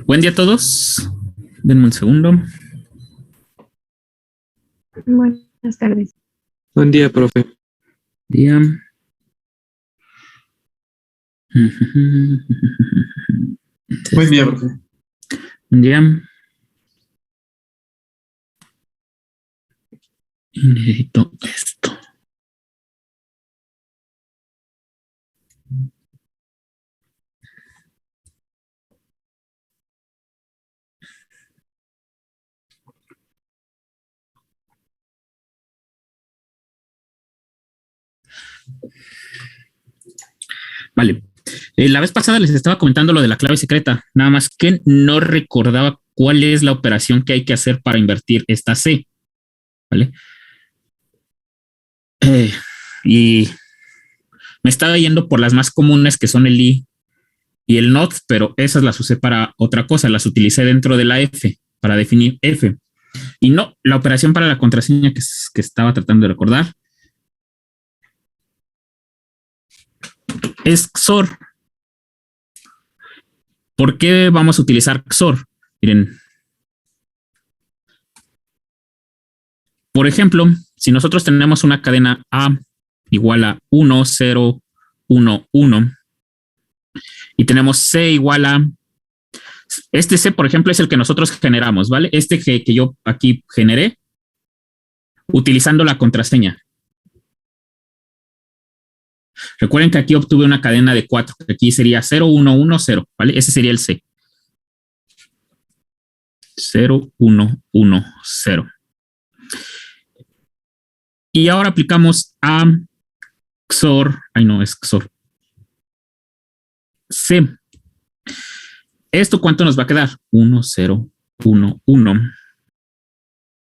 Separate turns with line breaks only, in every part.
Buen día a todos. Denme un segundo.
Buenas tardes.
Buen día, profe.
Día.
Buen día, profe.
Buen día. Y necesito esto. Vale. La vez pasada les estaba comentando lo de la clave secreta, nada más que no recordaba cuál es la operación que hay que hacer para invertir esta C. ¿Vale? Y me estaba yendo por las más comunes que son el I y el NOT, pero esas las usé para otra cosa, las utilicé dentro de la F para definir F. Y no, la operación para la contraseña que estaba tratando de recordar es XOR. ¿Por qué vamos a utilizar XOR? Miren, por ejemplo, si nosotros tenemos una cadena A igual a 1, 0, 1, 1 y tenemos C igual a... Este C, por ejemplo, es el que nosotros generamos, ¿vale? Este que yo aquí generé utilizando la contraseña. Recuerden que aquí obtuve una cadena de 4, que aquí sería 0, 1, 1, 0, ¿vale? Ese sería el C. 0, 1, 1, 0. Y ahora aplicamos a XOR, ay no, es XOR. C. ¿Esto cuánto nos va a quedar? 1, 0, 1, 1,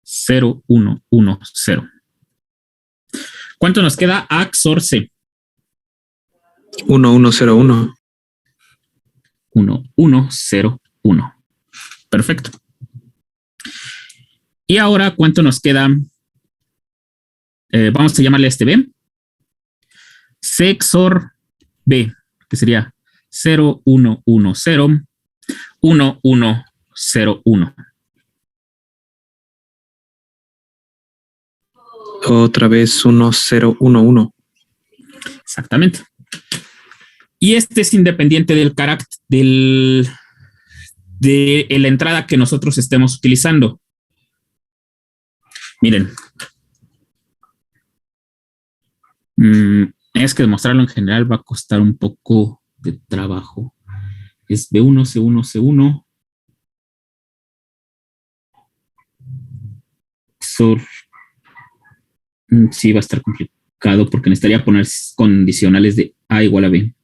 0, 1, 1, 0. ¿Cuánto nos queda a XOR C?
1, 1, 0, 1.
1, 1, 0, 1. Perfecto. Y ahora, ¿cuánto nos queda? Vamos a llamarle a este B. C XOR B, que sería 0, 1, 1, 0, 1, 1, 0, 1.
Otra vez 1, 0, 1, 1.
Exactamente. Y este es independiente del carácter de la entrada que nosotros estemos utilizando. Miren. Es que demostrarlo en general va a costar un poco de trabajo. Es B1, C1, C1. XOR. Sí, va a estar complicado porque necesitaría poner condicionales de A igual a B.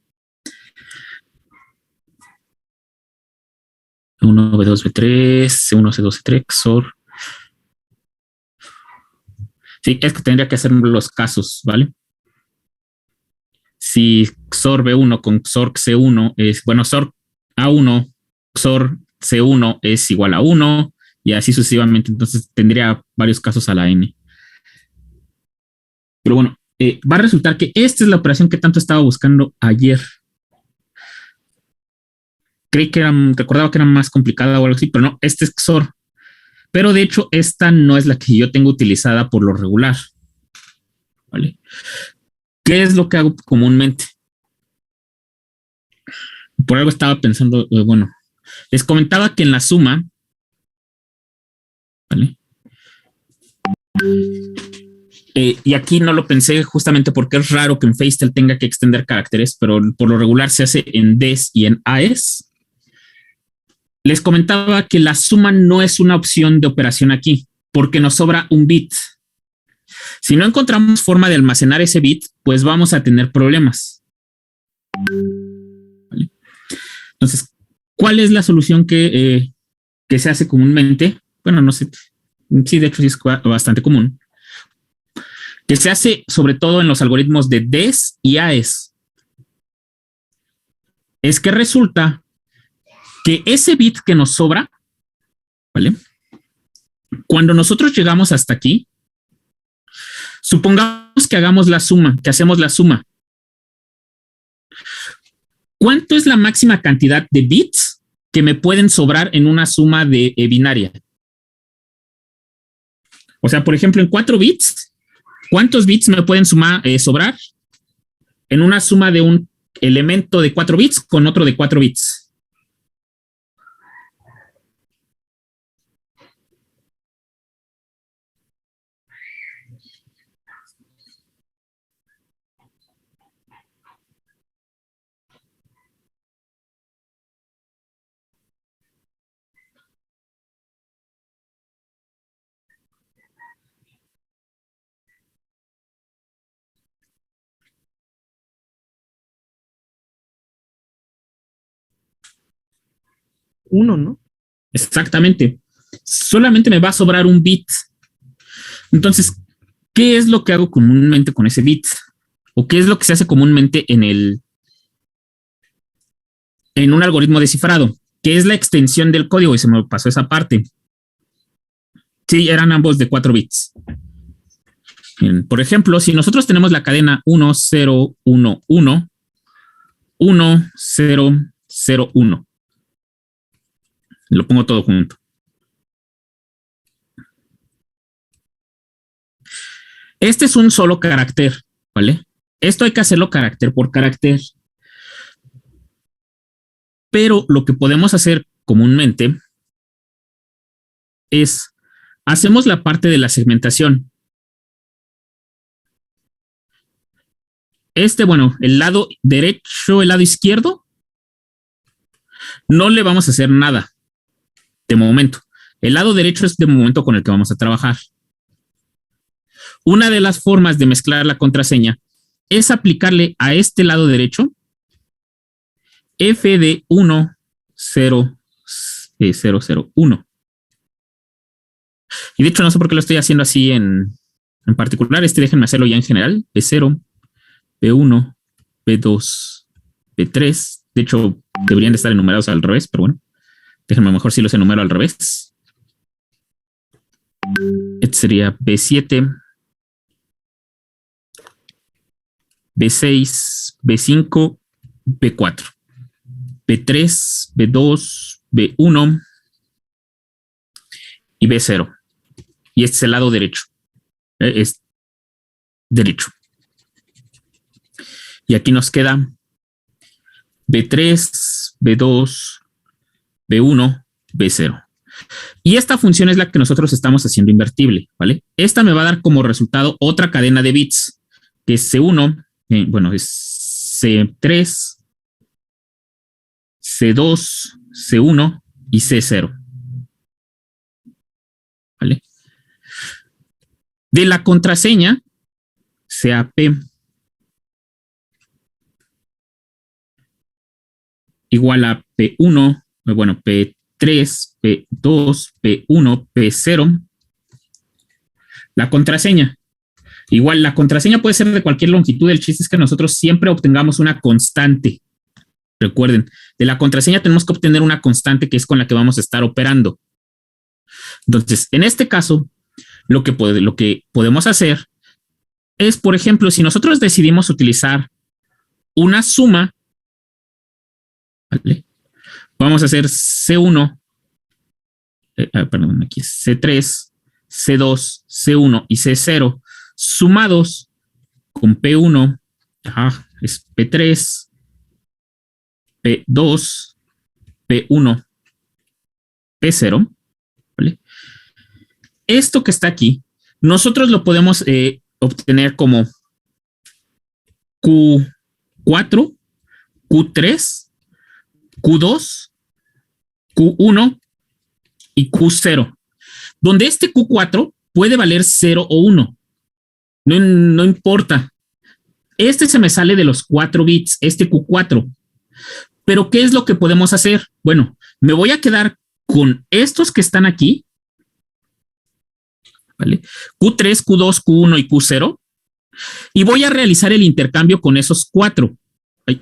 1, B2, B3, C1, C2, C3, XOR. Sí, es que tendría que hacer los casos, ¿vale? Si XOR B1 con XOR C1 es, bueno, XOR A1, XOR C1 es igual a 1 y así sucesivamente, entonces tendría varios casos a la N. Pero bueno, va a resultar que esta es la operación que tanto estaba buscando ayer. Creí que recordaba que era más complicada o algo así, pero no, este es XOR. Pero de hecho, esta no es la que yo tengo utilizada por lo regular. ¿Vale? ¿Qué es lo que hago comúnmente? Por algo estaba pensando, bueno, les comentaba que en la suma, ¿vale? Y aquí no lo pensé justamente porque es raro que en Feistel tenga que extender caracteres, pero por lo regular se hace en des y en aes. Les comentaba que la suma no es una opción de operación aquí, porque nos sobra un bit. Si no encontramos forma de almacenar ese bit, pues vamos a tener problemas. ¿Vale? Entonces, ¿cuál es la solución que se hace comúnmente? Bueno, no sé. Sí, de hecho sí es bastante común. Que se hace sobre todo en los algoritmos de des y aes. Es que resulta que ese bit que nos sobra, ¿vale? Cuando nosotros llegamos hasta aquí, supongamos que hagamos la suma, que hacemos la suma. ¿Cuánto es la máxima cantidad de bits que me pueden sobrar en una suma de binaria. O sea, por ejemplo, en 4 bits, ¿cuántos bits me pueden sobrar en una suma de un elemento de 4 bits con otro de 4 bits?
Uno, ¿no?
Exactamente. Solamente me va a sobrar un bit. Entonces, ¿qué es lo que hago comúnmente con ese bit? ¿O qué es lo que se hace comúnmente en un algoritmo de cifrado? ¿Qué es la extensión del código? Y se me pasó esa parte. Sí, eran ambos de 4 bits. Bien, por ejemplo, si nosotros tenemos la cadena 1, 0, 1, 1, 1, 0, 0, 1. Lo pongo todo junto. Este es un solo carácter, ¿vale? Esto hay que hacerlo carácter por carácter. Pero lo que podemos hacer comúnmente es, hacemos la parte de la segmentación. Bueno, el lado derecho, el lado izquierdo, no le vamos a hacer nada de momento. El lado derecho es de momento con el que vamos a trabajar. Una de las formas de mezclar la contraseña es aplicarle a este lado derecho f de 1, 0, 0, 0, 1. Y de hecho no sé por qué lo estoy haciendo así en particular. Déjenme hacerlo ya en general. B0, B1, B2, B3. De hecho, deberían de estar enumerados al revés, pero bueno. Déjenme mejor si los enumero al revés. Este sería B7, B6, B5, B4, B3, B2, B1 y B0. Y este es el lado derecho. Es derecho. Y aquí nos queda B3, B2, B1, B0. Y esta función es la que nosotros estamos haciendo invertible, ¿vale? Esta me va a dar como resultado otra cadena de bits, que es C1, bueno, es C3, C2, C1 y C0. ¿Vale? De la contraseña, CAP igual a P1, bueno, P3, P2, P1, P0. La contraseña. Igual, la contraseña puede ser de cualquier longitud. El chiste es que nosotros siempre obtengamos una constante. Recuerden, de la contraseña tenemos que obtener una constante que es con la que vamos a estar operando. Entonces, en este caso, lo que podemos hacer es, por ejemplo, si nosotros decidimos utilizar una suma, ¿vale? Vamos a hacer C1, perdón, aquí es C3, C2, C1 y C0 sumados con P1, es P3, P2, P1, P0, ¿vale? Esto que está aquí, nosotros lo podemos obtener como Q4, Q3, Q2, Q1 y Q0, donde este Q4 puede valer 0 o 1. No importa. Este se me sale de los 4 bits, este Q4. Pero ¿qué es lo que podemos hacer? Bueno, me voy a quedar con estos que están aquí, ¿vale? Q3, Q2, Q1 y Q0. Y voy a realizar el intercambio con esos 4. Ay.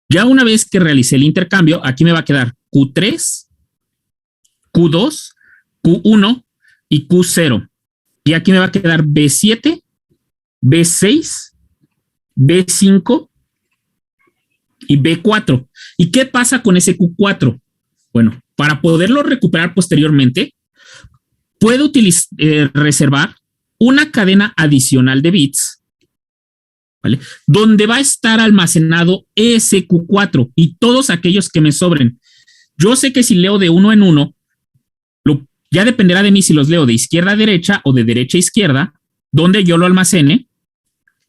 Ya una vez que realicé el intercambio, aquí me va a quedar Q3, Q2, Q1 y Q0. Y aquí me va a quedar B7, B6, B5 y B4. ¿Y qué pasa con ese Q4? Bueno, para poderlo recuperar posteriormente, puedo reservar una cadena adicional de bits, ¿vale? Donde va a estar almacenado ese Q4 y todos aquellos que me sobren. Yo sé que si leo de uno en uno, ya dependerá de mí si los leo de izquierda a derecha o de derecha a izquierda, donde yo lo almacene,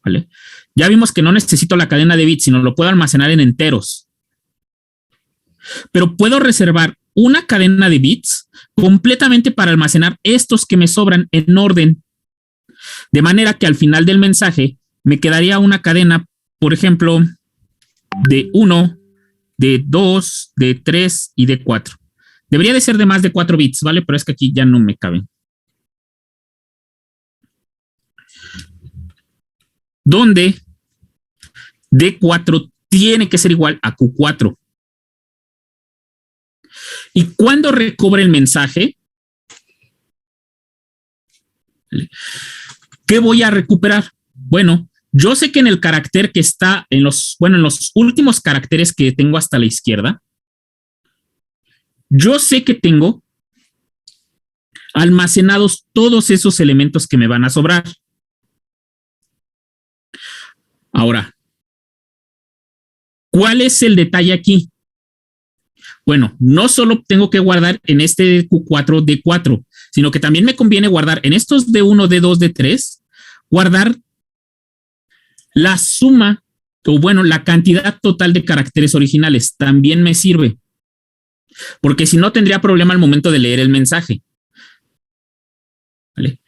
¿vale? Ya vimos que no necesito la cadena de bits, sino lo puedo almacenar en enteros. Pero puedo reservar una cadena de bits completamente para almacenar estos que me sobran en orden. De manera que al final del mensaje me quedaría una cadena, por ejemplo, de 1, de 2, de 3 y de 4. Debería de ser de más de 4 bits, ¿vale? Pero es que aquí ya no me caben. Donde D4 tiene que ser igual a Q4. Y cuando recobre el mensaje, ¿qué voy a recuperar? Bueno, yo sé que en el carácter que está en los últimos caracteres que tengo hasta la izquierda, yo sé que tengo almacenados todos esos elementos que me van a sobrar. Ahora, ¿cuál es el detalle aquí? Bueno, no solo tengo que guardar en este Q4 D4, sino que también me conviene guardar en estos D1, D2, D3, guardar la suma, o bueno, la cantidad total de caracteres originales. También me sirve. Porque si no, tendría problema al momento de leer el mensaje. ¿Vale?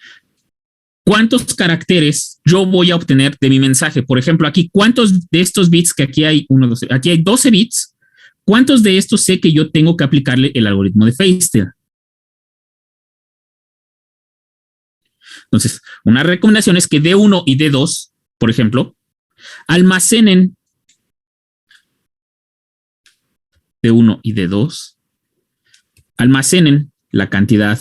¿Cuántos caracteres yo voy a obtener de mi mensaje? Por ejemplo, aquí, ¿cuántos de estos bits que aquí hay? Aquí hay 12 bits. ¿Cuántos de estos sé que yo tengo que aplicarle el algoritmo de Feistel? Entonces, una recomendación es que D1 y D2, por ejemplo, almacenen D1 y D2, almacenen la cantidad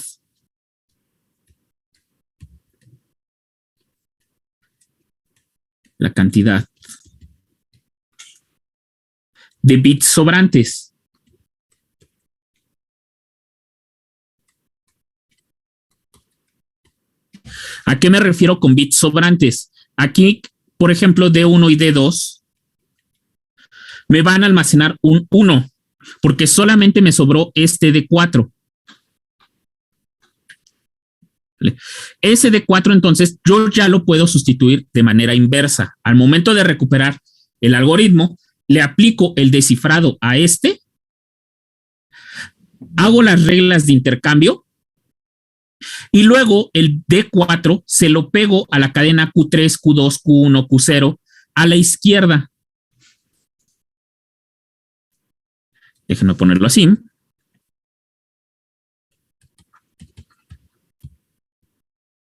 de bits sobrantes. ¿A qué me refiero con bits sobrantes? Aquí, por ejemplo, D1 y D2 me van a almacenar un 1, porque solamente me sobró este D4. Ese D4, entonces, yo ya lo puedo sustituir de manera inversa. Al momento de recuperar el algoritmo, le aplico el descifrado a este, hago las reglas de intercambio y luego el D4 se lo pego a la cadena Q3, Q2, Q1, Q0 a la izquierda. Déjenme ponerlo así.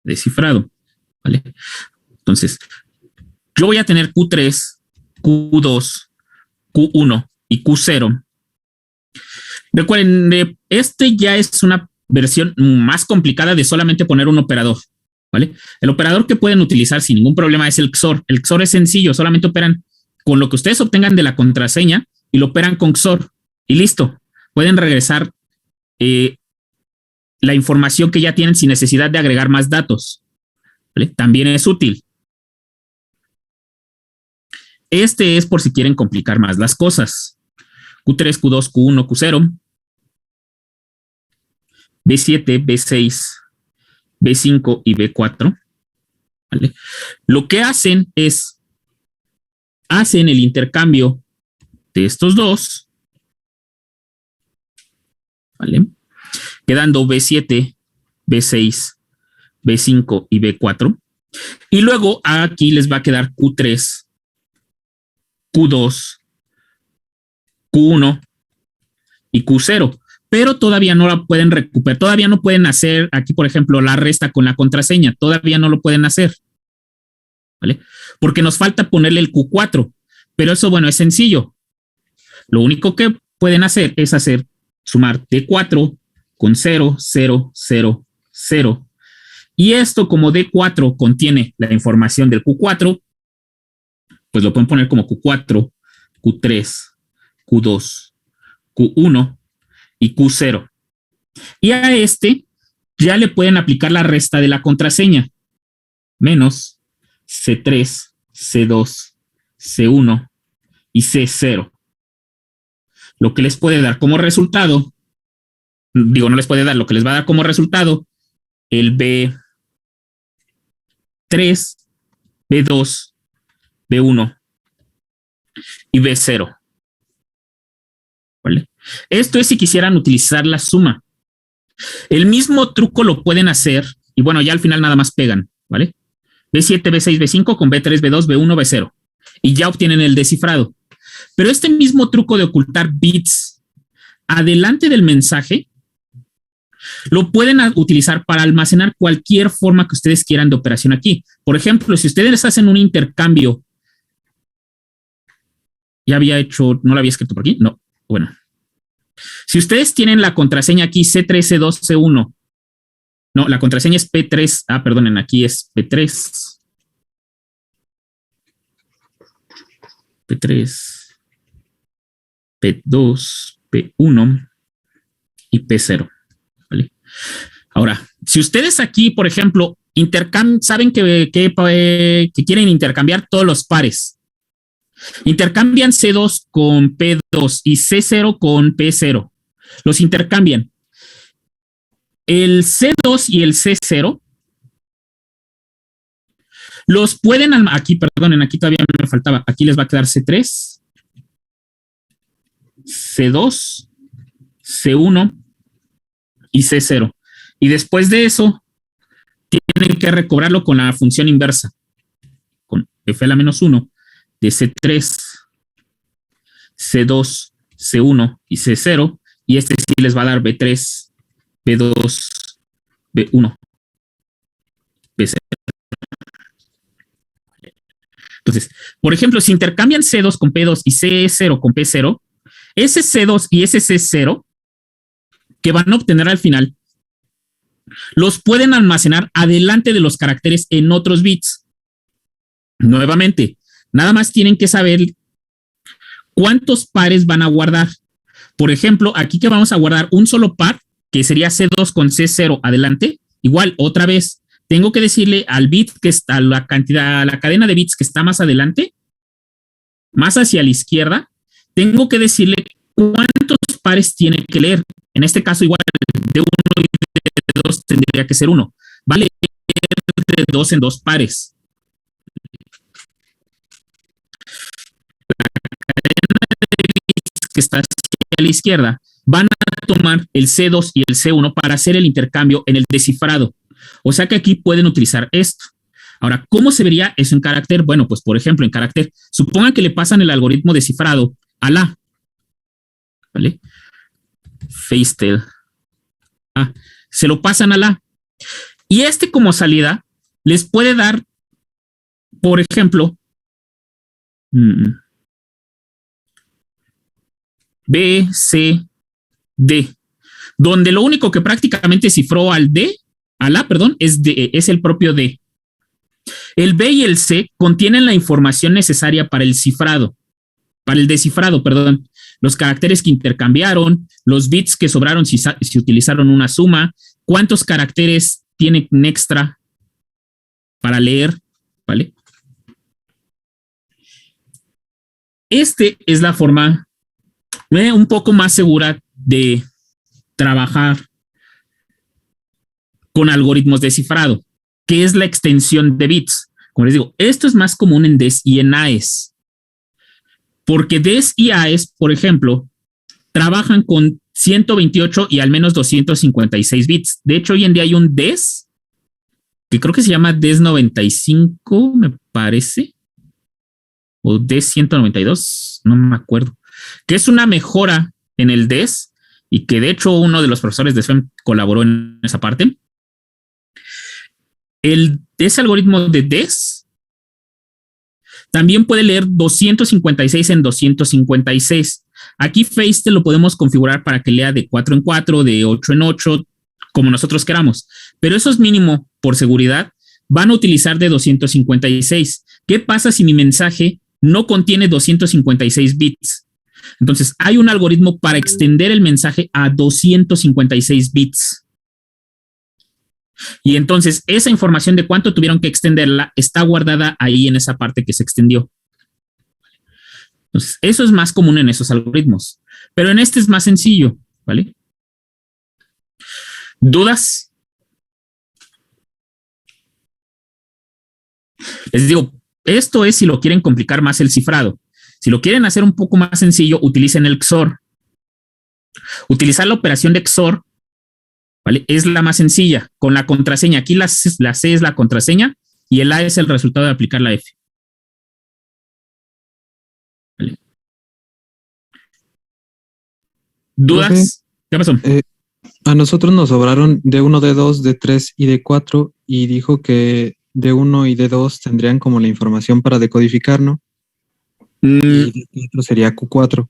Descifrado, ¿vale? Entonces, yo voy a tener Q3, Q2, Q1 y Q0. Recuerden, este ya es una versión más complicada de solamente poner un operador, ¿vale? El operador que pueden utilizar sin ningún problema es el XOR. El XOR es sencillo, solamente operan con lo que ustedes obtengan de la contraseña y lo operan con XOR y listo. Pueden regresar la información que ya tienen sin necesidad de agregar más datos, ¿vale? También es útil. Este es por si quieren complicar más las cosas. Q3, Q2, Q1, Q0, B7, B6, B5 y B4. ¿Vale? Lo que hacen es, hacen el intercambio de estos dos, ¿vale? Quedando B7, B6, B5 y B4. Y luego aquí les va a quedar Q3, Q2, Q1 y Q0. Pero todavía no la pueden recuperar. Todavía no pueden hacer aquí, por ejemplo, la resta con la contraseña. Todavía no lo pueden hacer. ¿Vale? Porque nos falta ponerle el Q4. Pero eso, bueno, es sencillo. Lo único que pueden hacer es sumar D4 con 0, 0, 0, 0. Y esto, como D4 contiene la información del Q4, pues lo pueden poner como Q4, Q3, Q2, Q1 y Q0. Y a este ya le pueden aplicar la resta de la contraseña. Menos C3, C2, C1 y C0. Lo que les puede dar como resultado, digo, no les puede dar, lo que les va a dar como resultado, el B3, B2, B1 y B0. ¿Vale? Esto es si quisieran utilizar la suma. El mismo truco lo pueden hacer y bueno, ya al final nada más pegan, ¿vale? B7, B6, B5 con B3, B2, B1, B0 y ya obtienen el descifrado. Pero este mismo truco de ocultar bits adelante del mensaje lo pueden utilizar para almacenar cualquier forma que ustedes quieran de operación aquí. Por ejemplo, si ustedes hacen un intercambio, ya había hecho, no lo había escrito por aquí, no, bueno. Si ustedes tienen la contraseña aquí C3, C2, C1, no, la contraseña es P3, perdonen, aquí es P3, P3, P2, P1 y P0. ¿Vale? Ahora, si ustedes aquí, por ejemplo, saben que quieren intercambiar todos los pares, intercambian C2 con P2 y C0 con P0, los intercambian. El C2 y el C0 los pueden, aquí, perdonen, aquí todavía me faltaba, aquí les va a quedar C3, C2, C1 y C0. Y después de eso, tienen que recobrarlo con la función inversa, con f a la menos 1 de C3, C2, C1 y C0. Y este sí les va a dar B3, B2, B1, B0. Entonces, por ejemplo, si intercambian C2 con P2 y C0 con P0, ese C2 y ese C0 que van a obtener al final, los pueden almacenar adelante de los caracteres en otros bits. Nuevamente, nada más tienen que saber cuántos pares van a guardar. Por ejemplo, aquí que vamos a guardar un solo par, que sería C2 con C0 adelante, igual otra vez, tengo que decirle al bit que está, la cadena de bits que está más adelante, más hacia la izquierda, tengo que decirle cuántos pares tiene que leer. En este caso, igual de 1 y de 2 tendría que ser 1. Va a leer de 2 en 2 pares. La cadena de bits que está hacia la izquierda van a tomar el C2 y el C1 para hacer el intercambio en el descifrado. O sea que aquí pueden utilizar esto. Ahora, ¿cómo se vería eso en carácter? Bueno, pues por ejemplo, en carácter, supongan que le pasan el algoritmo descifrado a la, ¿vale? Feistel. Se lo pasan a la. Y este como salida les puede dar, por ejemplo, B, C, D, donde lo único que prácticamente cifró al D, a la, perdón, es el propio D. El B y el C contienen la información necesaria para el cifrado, para el descifrado, perdón. Los caracteres que intercambiaron, los bits que sobraron si utilizaron una suma, cuántos caracteres tienen extra para leer, ¿vale? Este es la forma un poco más segura de trabajar con algoritmos de cifrado, que es la extensión de bits. Como les digo, esto es más común en DES y en AES. Porque DES y AES, por ejemplo, trabajan con 128 y al menos 256 bits. De hecho, hoy en día hay un DES que creo que se llama DES 95, me parece, o DES 192, no me acuerdo, que es una mejora en el DES y que de hecho uno de los profesores de SFEM colaboró en esa parte. Ese algoritmo de DES también puede leer 256 en 256. Aquí Feistel lo podemos configurar para que lea de 4 en 4, de 8 en 8, como nosotros queramos. Pero eso es mínimo por seguridad. Van a utilizar de 256. ¿Qué pasa si mi mensaje no contiene 256 bits? Entonces, hay un algoritmo para extender el mensaje a 256 bits. Y entonces, esa información de cuánto tuvieron que extenderla está guardada ahí en esa parte que se extendió. Entonces, eso es más común en esos algoritmos. Pero en este es más sencillo, ¿vale? ¿Dudas? Les digo, esto es si lo quieren complicar más el cifrado. Si lo quieren hacer un poco más sencillo, utilicen el XOR. Utilizar la operación de XOR, ¿vale? Es la más sencilla. Con la contraseña, aquí la C es la contraseña y el A es el resultado de aplicar la F. ¿Vale? ¿Dudas? ¿Qué pasó?
A nosotros nos sobraron D1, D2, D3 y D4 y dijo que D1 y D2 tendrían como la información para decodificar, ¿no? Y D4 sería Q4.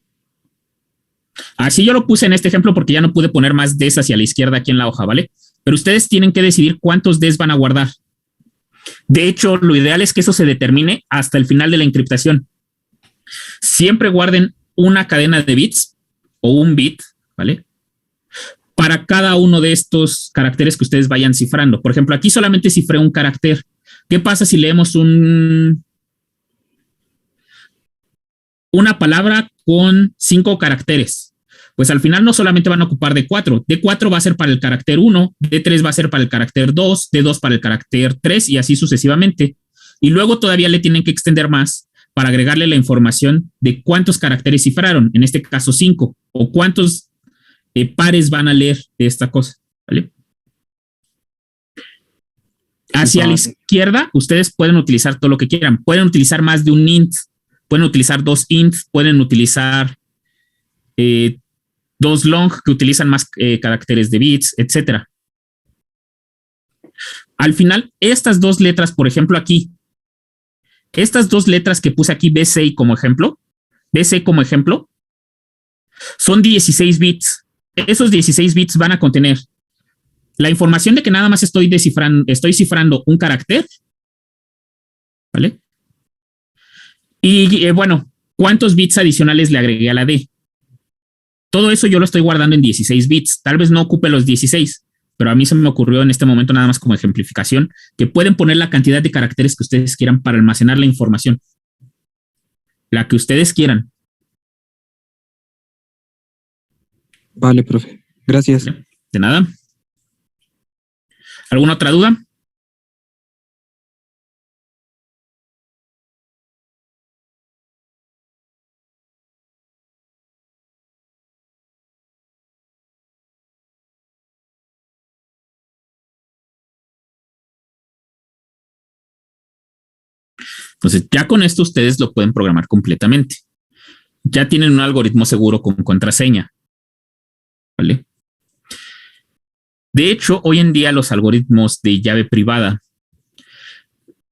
Así yo lo puse en este ejemplo porque ya no pude poner más Ds hacia la izquierda aquí en la hoja, ¿vale? Pero ustedes tienen que decidir cuántos Ds van a guardar. De hecho, lo ideal es que eso se determine hasta el final de la encriptación. Siempre guarden una cadena de bits o un bit, ¿vale? Para cada uno de estos caracteres que ustedes vayan cifrando. Por ejemplo, aquí solamente cifré un carácter. ¿Qué pasa si leemos una palabra con 5 caracteres? Pues al final no solamente van a ocupar D4. D4 va a ser para el carácter 1, D3 va a ser para el carácter 2, D2 para el carácter 3 y así sucesivamente. Y luego todavía le tienen que extender más para agregarle la información de cuántos caracteres cifraron, en este caso 5, o cuántos pares van a leer de esta cosa, ¿vale? Hacia la izquierda, ustedes pueden utilizar todo lo que quieran. Pueden utilizar más de un int, pueden utilizar 2 ints, pueden utilizar 2 long que utilizan más caracteres de bits, etcétera. Al final, estas 2 letras, por ejemplo, aquí, estas 2 letras que puse aquí, BC como ejemplo, son 16 bits. Esos 16 bits van a contener la información de que nada más estoy cifrando un carácter, ¿vale? Y bueno, ¿cuántos bits adicionales le agregué a la D? Todo eso yo lo estoy guardando en 16 bits. Tal vez no ocupe los 16, pero a mí se me ocurrió en este momento nada más como ejemplificación que pueden poner la cantidad de caracteres que ustedes quieran para almacenar la información. La que ustedes quieran.
Vale, profe. Gracias.
De nada. ¿Alguna otra duda? Entonces, ya con esto ustedes lo pueden programar completamente. Ya tienen un algoritmo seguro con contraseña. ¿Vale? De hecho, hoy en día los algoritmos de llave privada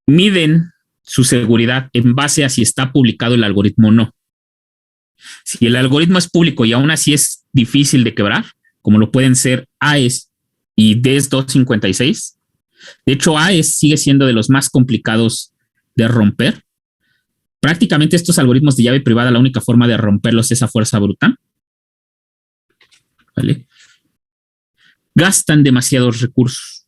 miden su seguridad en base a si está publicado el algoritmo o no. Si el algoritmo es público y aún así es difícil de quebrar, como lo pueden ser AES y DES 256, de hecho AES sigue siendo de los más complicados de romper. Prácticamente estos algoritmos de llave privada, la única forma de romperlos es a fuerza bruta. ¿Vale? Gastan demasiados recursos.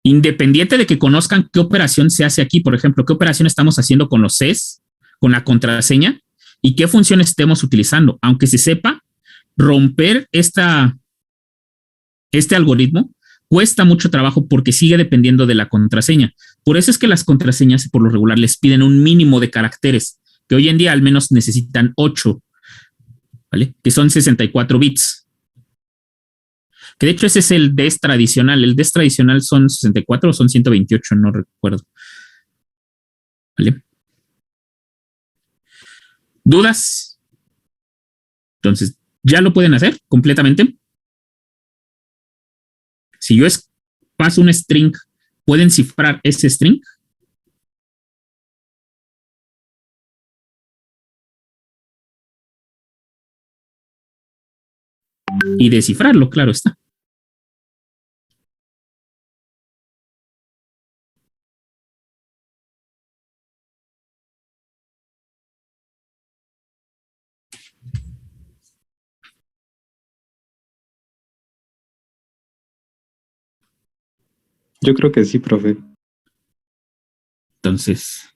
Independiente de que conozcan qué operación se hace aquí, por ejemplo, qué operación estamos haciendo con los Cs, con la contraseña y qué función estemos utilizando. Aunque se sepa, romper este algoritmo cuesta mucho trabajo porque sigue dependiendo de la contraseña. Por eso es que las contraseñas por lo regular les piden un mínimo de caracteres, que hoy en día al menos necesitan 8, ¿vale? Que son 64 bits. Que de hecho ese es el DES tradicional. El DES tradicional son 64 o son 128, no recuerdo. ¿Vale? ¿Dudas? Entonces, ¿ya lo pueden hacer completamente? Si yo paso un string, ¿pueden cifrar ese string? y descifrarlo, claro está.
Yo creo que sí, profe.
Entonces,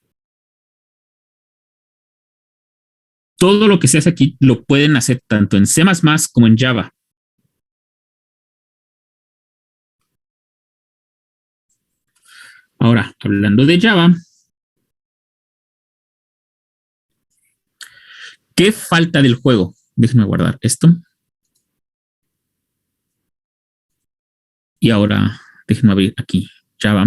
todo lo que se hace aquí lo pueden hacer tanto en C++ como en Java. Ahora, hablando de Java, ¿qué falta del juego? Déjenme guardar esto. Y ahora, déjenme abrir aquí Java.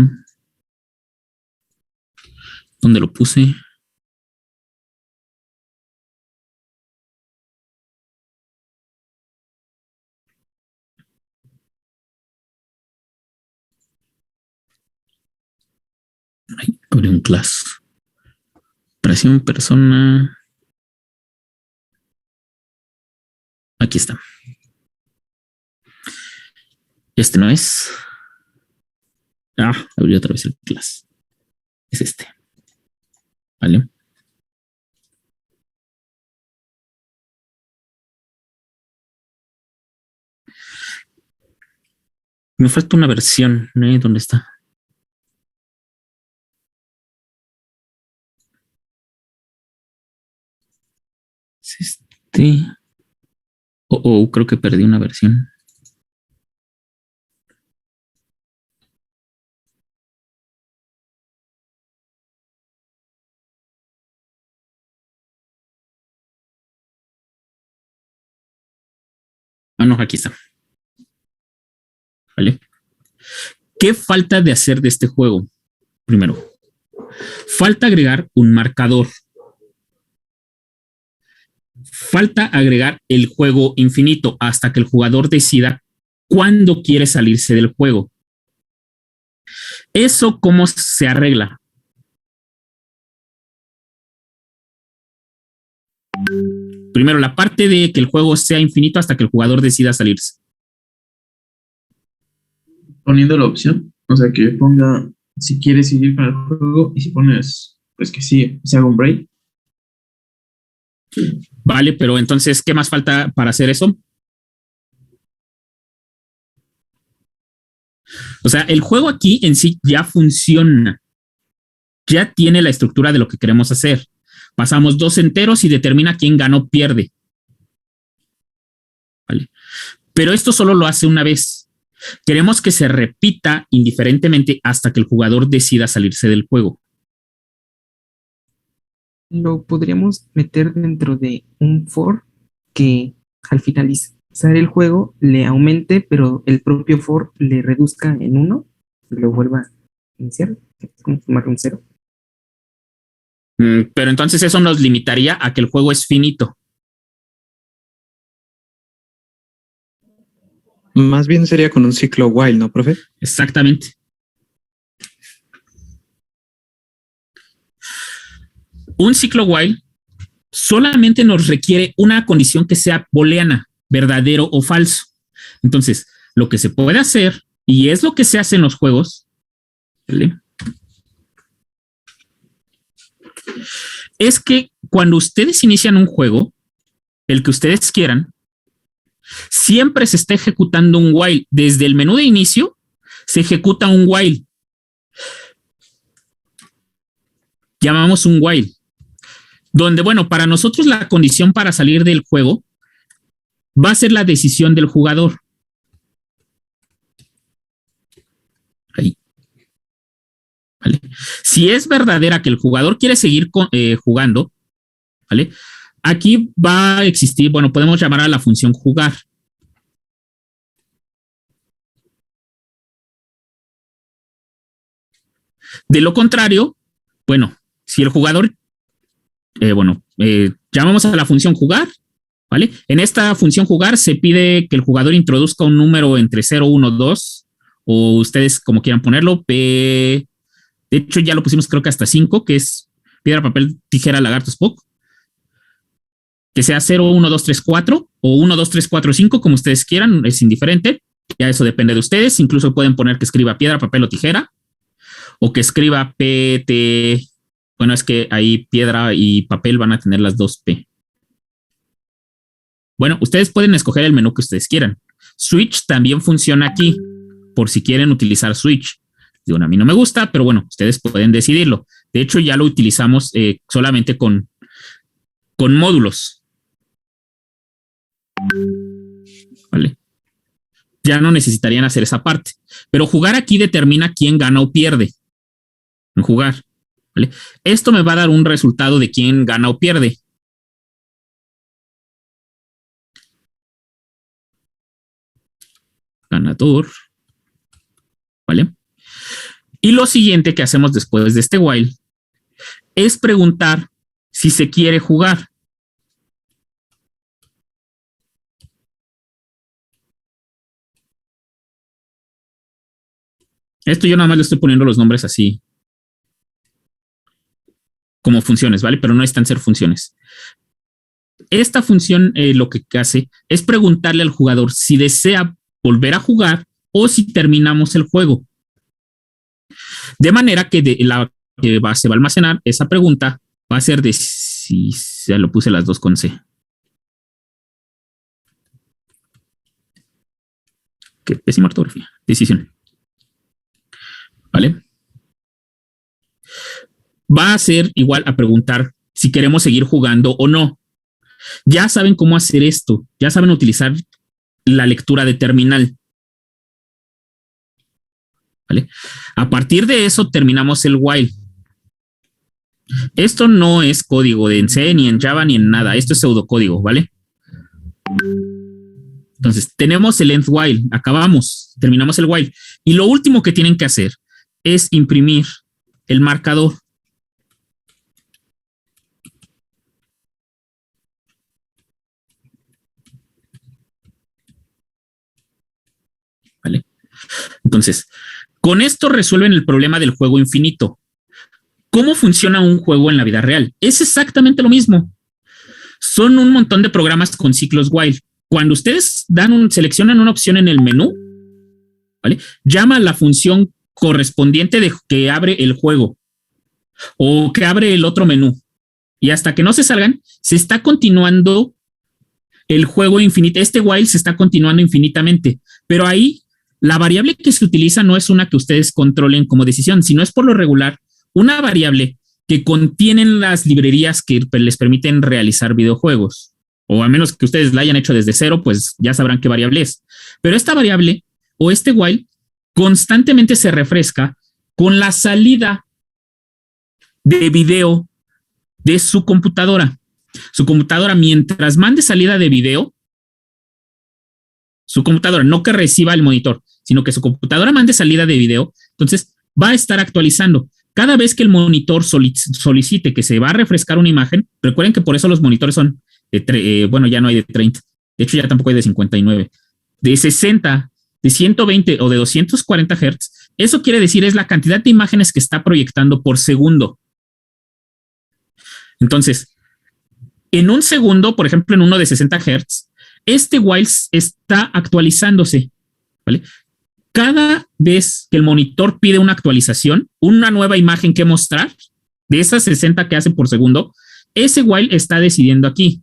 ¿Dónde lo puse? Ahí, abrí un class. Operación persona. Aquí está. Este no es. Abrí otra vez el class. Es este. ¿Vale? Me falta una versión. ¿Dónde está? Es este. Creo que perdí una versión. No, aquí está. ¿Vale? ¿Qué falta de hacer de este juego? Primero, falta agregar un marcador. Falta agregar el juego infinito hasta que el jugador decida cuándo quiere salirse del juego. ¿Eso cómo se arregla? Primero, la parte de que el juego sea infinito hasta que el jugador decida salirse.
Poniendo la opción, o sea, que ponga si quieres seguir con el juego y si pones, pues que sí, se haga un break.
Vale, pero entonces, ¿qué más falta para hacer eso? O sea, el juego aquí en sí ya funciona. Ya tiene la estructura de lo que queremos hacer. Pasamos 2 enteros y determina quién ganó o pierde. ¿Vale? Pero esto solo lo hace una vez. Queremos que se repita indiferentemente hasta que el jugador decida salirse del juego.
Lo podríamos meter dentro de un for que al finalizar el juego le aumente, pero el propio for le reduzca en 1 y lo vuelva a iniciar. Es como sumar un 0.
Pero entonces eso nos limitaría a que el juego es finito.
Más bien sería con un ciclo while, ¿no, profe?
Exactamente. Un ciclo while solamente nos requiere una condición que sea booleana, verdadero o falso. Entonces, lo que se puede hacer, y es lo que se hace en los juegos, ¿vale? Es que cuando ustedes inician un juego, el que ustedes quieran, siempre se está ejecutando un while. Desde el menú de inicio se ejecuta un while. Llamamos un while. Donde, bueno, para nosotros la condición para salir del juego va a ser la decisión del jugador. Ahí. ¿Vale? Si es verdadera que el jugador quiere seguir jugando, ¿vale? Aquí va a existir, bueno, podemos llamar a la función jugar. De lo contrario, bueno, si el jugador, llamamos a la función jugar, ¿vale? En esta función jugar se pide que el jugador introduzca un número entre 0, 1, 2, o ustedes como quieran ponerlo. De hecho, ya lo pusimos creo que hasta 5, que es piedra, papel, tijera, lagarto, Spock. que sea 0, 1, 2, 3, 4 o 1, 2, 3, 4, 5, como ustedes quieran, es indiferente. Ya eso depende de ustedes. Incluso pueden poner que escriba piedra, papel o tijera, o que escriba PT. Bueno, es que ahí piedra y papel van a tener las dos P. Bueno, ustedes pueden escoger el menú que ustedes quieran. Switch también funciona aquí, por si quieren utilizar Switch. A mí no me gusta, pero bueno, ustedes pueden decidirlo. De hecho, ya lo utilizamos solamente con módulos. ¿Vale? Ya no necesitarían hacer esa parte. Pero jugar aquí determina quién gana o pierde en jugar. ¿Vale? Esto me va a dar un resultado de quién gana o pierde. Ganador. ¿Vale? Y lo siguiente que hacemos después de este while es preguntar si se quiere jugar. Esto yo nada más le estoy poniendo los nombres así como funciones, ¿vale? Pero no están ser funciones. Esta función lo que hace es preguntarle al jugador si desea volver a jugar o si terminamos el juego. De manera que se va a almacenar esa pregunta, va a ser de si ya lo puse las dos con C. Qué pésima ortografía. Decisión. ¿Vale? Va a ser igual a preguntar si queremos seguir jugando o no. Ya saben cómo hacer esto. Ya saben utilizar la lectura de terminal. ¿Vale? A partir de eso terminamos el while. Esto no es código en C, ni en Java, ni en nada. Esto es pseudocódigo, ¿vale? Entonces, tenemos el end while. Acabamos, terminamos el while. Y lo último que tienen que hacer es imprimir el marcador. ¿Vale? Entonces, con esto resuelven el problema del juego infinito. ¿Cómo funciona un juego en la vida real? Es exactamente lo mismo. Son un montón de programas con ciclos while. Cuando ustedes seleccionan una opción en el menú, ¿vale? Llama a la función correspondiente de que abre el juego o que abre el otro menú. Y hasta que no se salgan, se está continuando el juego infinito. Este while se está continuando infinitamente. Pero ahí la variable que se utiliza no es una que ustedes controlen como decisión, sino es por lo regular una variable que contienen las librerías que les permiten realizar videojuegos. O a menos que ustedes la hayan hecho desde cero, pues ya sabrán qué variable es. Pero esta variable o este while constantemente se refresca con la salida de video de su computadora. Su computadora, mientras mande salida de video, su computadora, no que reciba el monitor, sino que su computadora mande salida de video, entonces va a estar actualizando. Cada vez que el monitor solicite que se va a refrescar una imagen, recuerden que por eso los monitores son, bueno, ya no hay de 30, de hecho ya tampoco hay de 59, de 60, de 120 o de 240 Hz, eso quiere decir es la cantidad de imágenes que está proyectando por segundo. Entonces, en un segundo, por ejemplo, en uno de 60 Hz, este while está actualizándose, ¿vale? Cada vez que el monitor pide una actualización, una nueva imagen que mostrar, de esas 60 que hace por segundo, ese while está decidiendo aquí,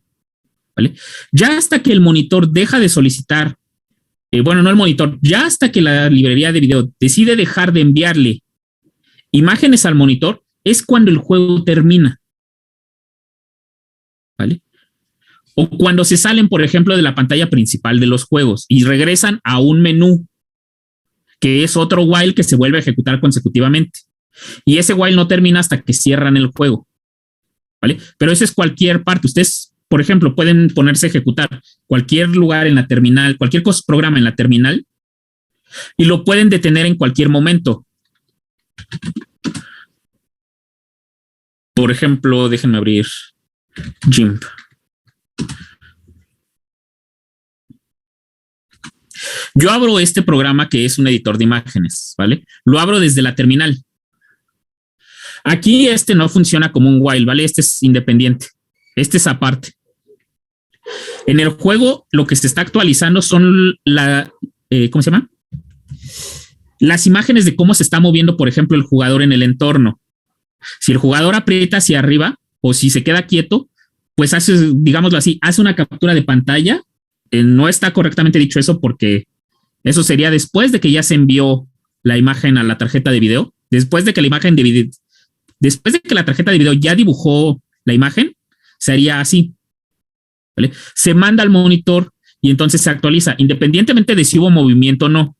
¿vale? Ya hasta que el monitor deja de solicitar, bueno, no el monitor, ya hasta que la librería de video decide dejar de enviarle imágenes al monitor, es cuando el juego termina, ¿vale? O cuando se salen, por ejemplo, de la pantalla principal de los juegos y regresan a un menú, que es otro while que se vuelve a ejecutar consecutivamente. Y ese while no termina hasta que cierran el juego, ¿vale? Pero eso es cualquier parte. Ustedes, por ejemplo, pueden ponerse a ejecutar cualquier lugar en la terminal, cualquier programa en la terminal, y lo pueden detener en cualquier momento. Por ejemplo, déjenme abrir GIMP. Yo abro este programa que es un editor de imágenes, ¿vale? Lo abro desde la terminal. Aquí este no funciona como un while, ¿vale? Este es independiente. Este es aparte. En el juego, lo que se está actualizando son ¿cómo se llama? Las imágenes de cómo se está moviendo, por ejemplo, el jugador en el entorno. Si el jugador aprieta hacia arriba o si se queda quieto, pues hace, digámoslo así, hace una captura de pantalla. No está correctamente dicho eso porque eso sería después de que ya se envió la imagen a la tarjeta de video. Después de que la tarjeta de video ya dibujó la imagen, sería así. ¿Vale? Se manda al monitor y entonces se actualiza, independientemente de si hubo movimiento o no.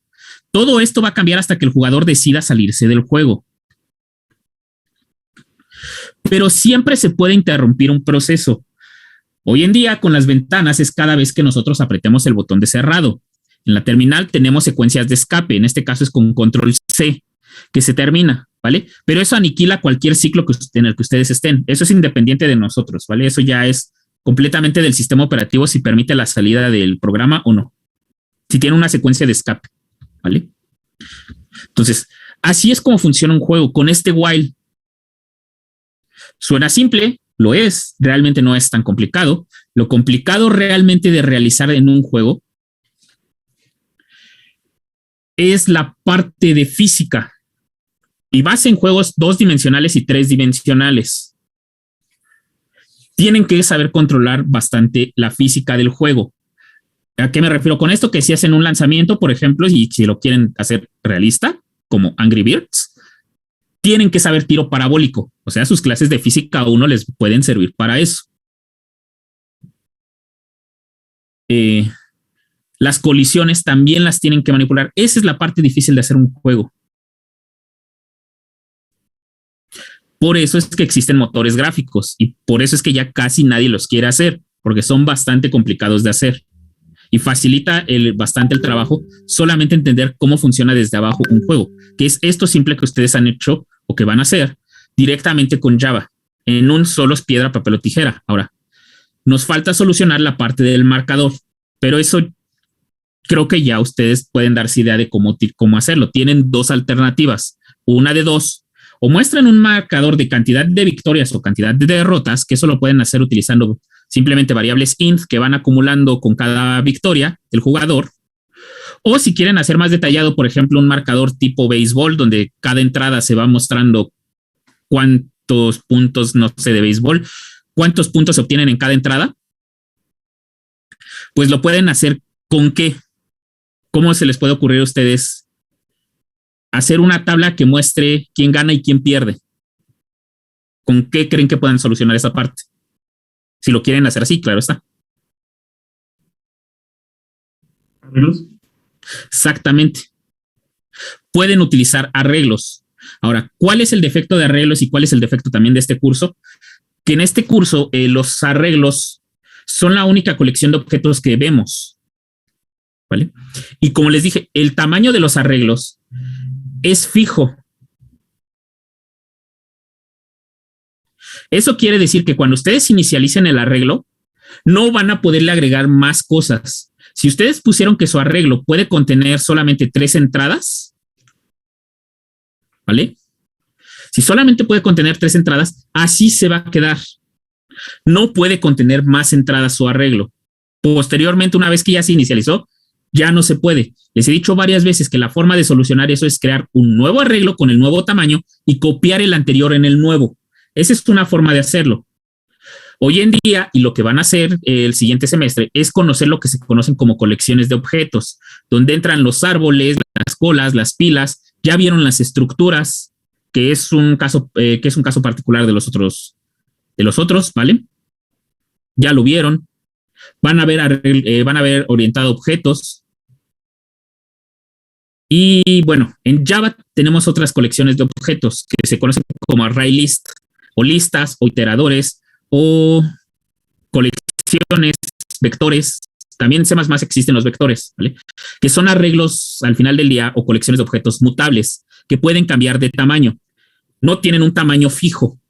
Todo esto va a cambiar hasta que el jugador decida salirse del juego. Pero siempre se puede interrumpir un proceso. Hoy en día, con las ventanas, es cada vez que nosotros apretemos el botón de cerrado. En la terminal tenemos secuencias de escape, en este caso es con control C, que se termina, ¿vale? Pero eso aniquila cualquier ciclo en el que ustedes estén. Eso es independiente de nosotros, ¿vale? Eso ya es completamente del sistema operativo si permite la salida del programa o no. Si tiene una secuencia de escape, ¿vale? Entonces, así es como funciona un juego con este while. Suena simple, lo es, realmente no es tan complicado. Lo complicado realmente de realizar en un juego es la parte de física. Y más en juegos 2-dimensionales y 3-dimensionales. Tienen que saber controlar bastante la física del juego. ¿A qué me refiero con esto? Que si hacen un lanzamiento, por ejemplo, y si lo quieren hacer realista, como Angry Birds, tienen que saber tiro parabólico. O sea, sus clases de física 1 les pueden servir para eso. Las colisiones también las tienen que manipular. Esa es la parte difícil de hacer un juego. Por eso es que existen motores gráficos y por eso es que ya casi nadie los quiere hacer, porque son bastante complicados de hacer y facilita bastante el trabajo solamente entender cómo funciona desde abajo un juego, que es esto simple que ustedes han hecho o que van a hacer directamente con Java, en un solo piedra, papel o tijera. Ahora, nos falta solucionar la parte del marcador, pero eso creo que ya ustedes pueden darse idea de cómo hacerlo. Tienen dos alternativas, una de dos. O muestran un marcador de cantidad de victorias o cantidad de derrotas, que eso lo pueden hacer utilizando simplemente variables int que van acumulando con cada victoria del jugador. O si quieren hacer más detallado, por ejemplo, un marcador tipo béisbol, donde cada entrada se va mostrando cuántos puntos, no sé, de béisbol, cuántos puntos se obtienen en cada entrada, pues lo pueden hacer con qué. ¿Cómo se les puede ocurrir a ustedes hacer una tabla que muestre quién gana y quién pierde? ¿Con qué creen que puedan solucionar esa parte? Si lo quieren hacer así, claro está.
¿Arreglos?
Exactamente. Pueden utilizar arreglos. Ahora, ¿cuál es el defecto de arreglos y cuál es el defecto también de este curso? Que en este curso los arreglos son la única colección de objetos que vemos, ¿vale? Y como les dije, el tamaño de los arreglos es fijo. Eso quiere decir que cuando ustedes inicialicen el arreglo, no van a poderle agregar más cosas. Si ustedes pusieron que su arreglo puede contener solamente 3 entradas, ¿vale? Si solamente puede contener 3 entradas, así se va a quedar. No puede contener más entradas su arreglo. Posteriormente, una vez que ya se inicializó, ya no se puede. Les he dicho varias veces que la forma de solucionar eso es crear un nuevo arreglo con el nuevo tamaño y copiar el anterior en el nuevo. Esa es una forma de hacerlo. Hoy en día, y lo que van a hacer el siguiente semestre, es conocer lo que se conocen como colecciones de objetos, donde entran los árboles, las colas, las pilas. Ya vieron las estructuras, que es un caso particular de los otros, ¿vale? Ya lo vieron. Van a ver orientado objetos. Y bueno, en Java tenemos otras colecciones de objetos que se conocen como array list, o listas, o iteradores, o colecciones, vectores. También en C++ existen los vectores, ¿vale? Que son arreglos al final del día o colecciones de objetos mutables que pueden cambiar de tamaño. No tienen un tamaño fijo,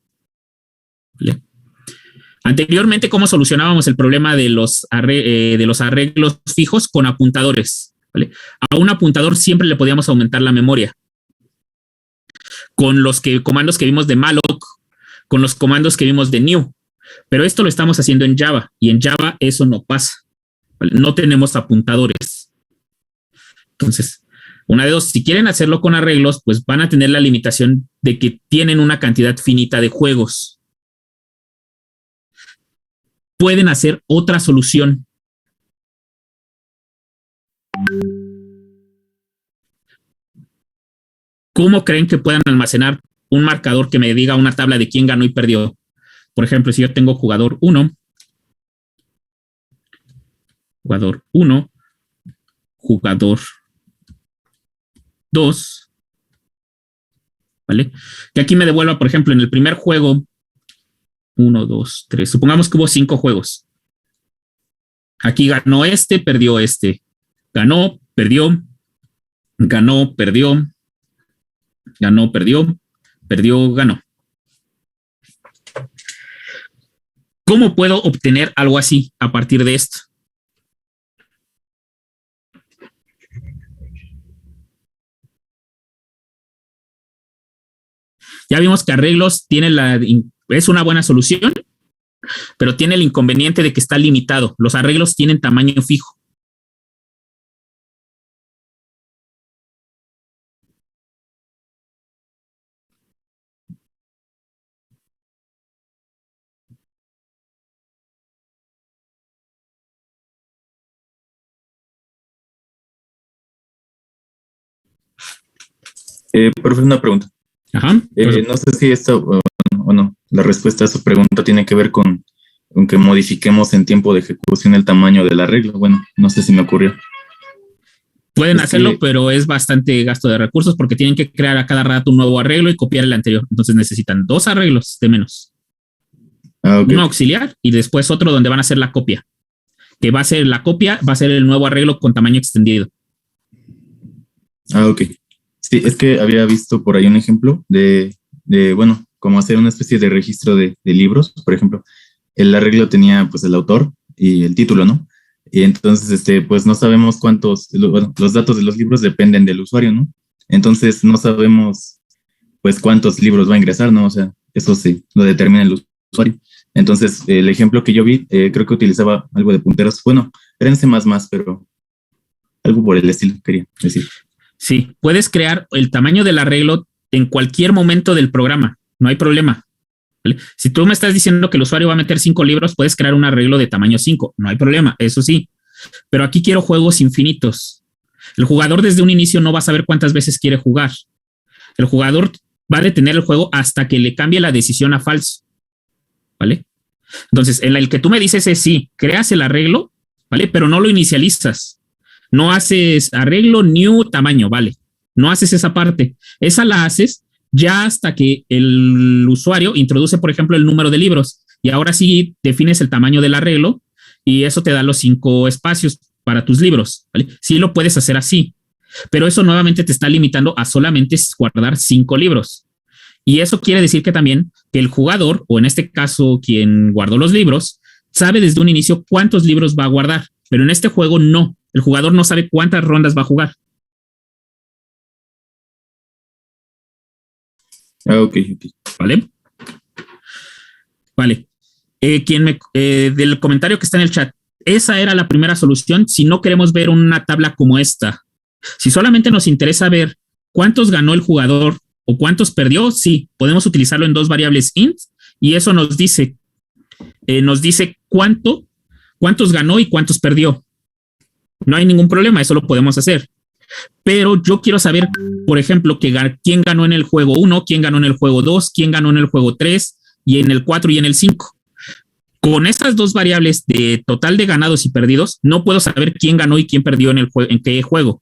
¿vale? Anteriormente, ¿cómo solucionábamos el problema de los arreglos fijos? Con apuntadores, ¿vale? A un apuntador siempre le podíamos aumentar la memoria. Con los comandos que vimos de malloc, con los comandos que vimos de new. Pero esto lo estamos haciendo en Java y en Java eso no pasa. ¿Vale? No tenemos apuntadores. Entonces, una de dos, si quieren hacerlo con arreglos, pues van a tener la limitación de que tienen una cantidad finita de juegos. Pueden hacer otra solución. ¿Cómo creen que puedan almacenar un marcador que me diga una tabla de quién ganó y perdió? Por ejemplo, si yo tengo jugador 1, jugador 1, jugador 2, ¿vale? Que aquí me devuelva, por ejemplo, en el primer juego, 1, 2, 3, supongamos que hubo 5 juegos. Aquí ganó este, perdió este. Ganó, perdió, ganó, perdió, ganó, perdió, perdió, ganó. ¿Cómo puedo obtener algo así a partir de esto? Ya vimos que arreglos es una buena solución, pero tiene el inconveniente de que está limitado. Los arreglos tienen tamaño fijo.
Profe, una pregunta.
Ajá.
No sé si esto o no, la respuesta a su pregunta tiene que ver con que modifiquemos en tiempo de ejecución el tamaño del arreglo. Bueno, no sé si me ocurrió.
Pueden hacerlo, pero es bastante gasto de recursos porque tienen que crear a cada rato un nuevo arreglo y copiar el anterior. Entonces necesitan 2 arreglos de menos. Okay. Uno auxiliar y después otro donde van a hacer la copia. Que va a ser la copia, va a ser el nuevo arreglo con tamaño extendido.
Ok. Sí, es que había visto por ahí un ejemplo de bueno, como hacer una especie de registro de libros. Por ejemplo, el arreglo tenía pues el autor y el título, ¿no? Y entonces, pues no sabemos los datos de los libros dependen del usuario, ¿no? Entonces no sabemos pues cuántos libros va a ingresar, ¿no? O sea, eso sí, lo determina el usuario. Entonces, el ejemplo que yo vi, creo que utilizaba algo de punteros. Bueno, era en C++, pero algo por el estilo quería decir.
Sí, puedes crear el tamaño del arreglo en cualquier momento del programa, no hay problema. ¿Vale? Si tú me estás diciendo que el usuario va a meter 5 libros, puedes crear un arreglo de tamaño 5, no hay problema, eso sí. Pero aquí quiero juegos infinitos. El jugador desde un inicio no va a saber cuántas veces quiere jugar. El jugador va a detener el juego hasta que le cambie la decisión a falso. ¿Vale? Entonces, en el que tú me dices es sí, creas el arreglo, ¿vale? Pero no lo inicializas. No haces arreglo, new, tamaño, ¿vale? No haces esa parte. Esa la haces ya hasta que el usuario introduce, por ejemplo, el número de libros. Y ahora sí defines el tamaño del arreglo y eso te da los 5 espacios para tus libros, ¿vale? Sí lo puedes hacer así, pero eso nuevamente te está limitando a solamente guardar 5 libros. Y eso quiere decir que también que el jugador, o en este caso quien guardó los libros, sabe desde un inicio cuántos libros va a guardar, pero en este juego no. El jugador no sabe cuántas rondas va a jugar.
Ok.
¿Vale? Vale. Del comentario que está en el chat, esa era la primera solución si no queremos ver una tabla como esta. Si solamente nos interesa ver cuántos ganó el jugador o cuántos perdió, sí, podemos utilizarlo en 2 variables int y eso nos dice cuántos ganó y cuántos perdió. No hay ningún problema, eso lo podemos hacer. Pero yo quiero saber, por ejemplo, quién ganó en el juego 1, quién ganó en el juego 2, quién ganó en el juego 3 y en el 4 y en el 5. Con esas 2 variables de total de ganados y perdidos, no puedo saber quién ganó y quién perdió en qué juego.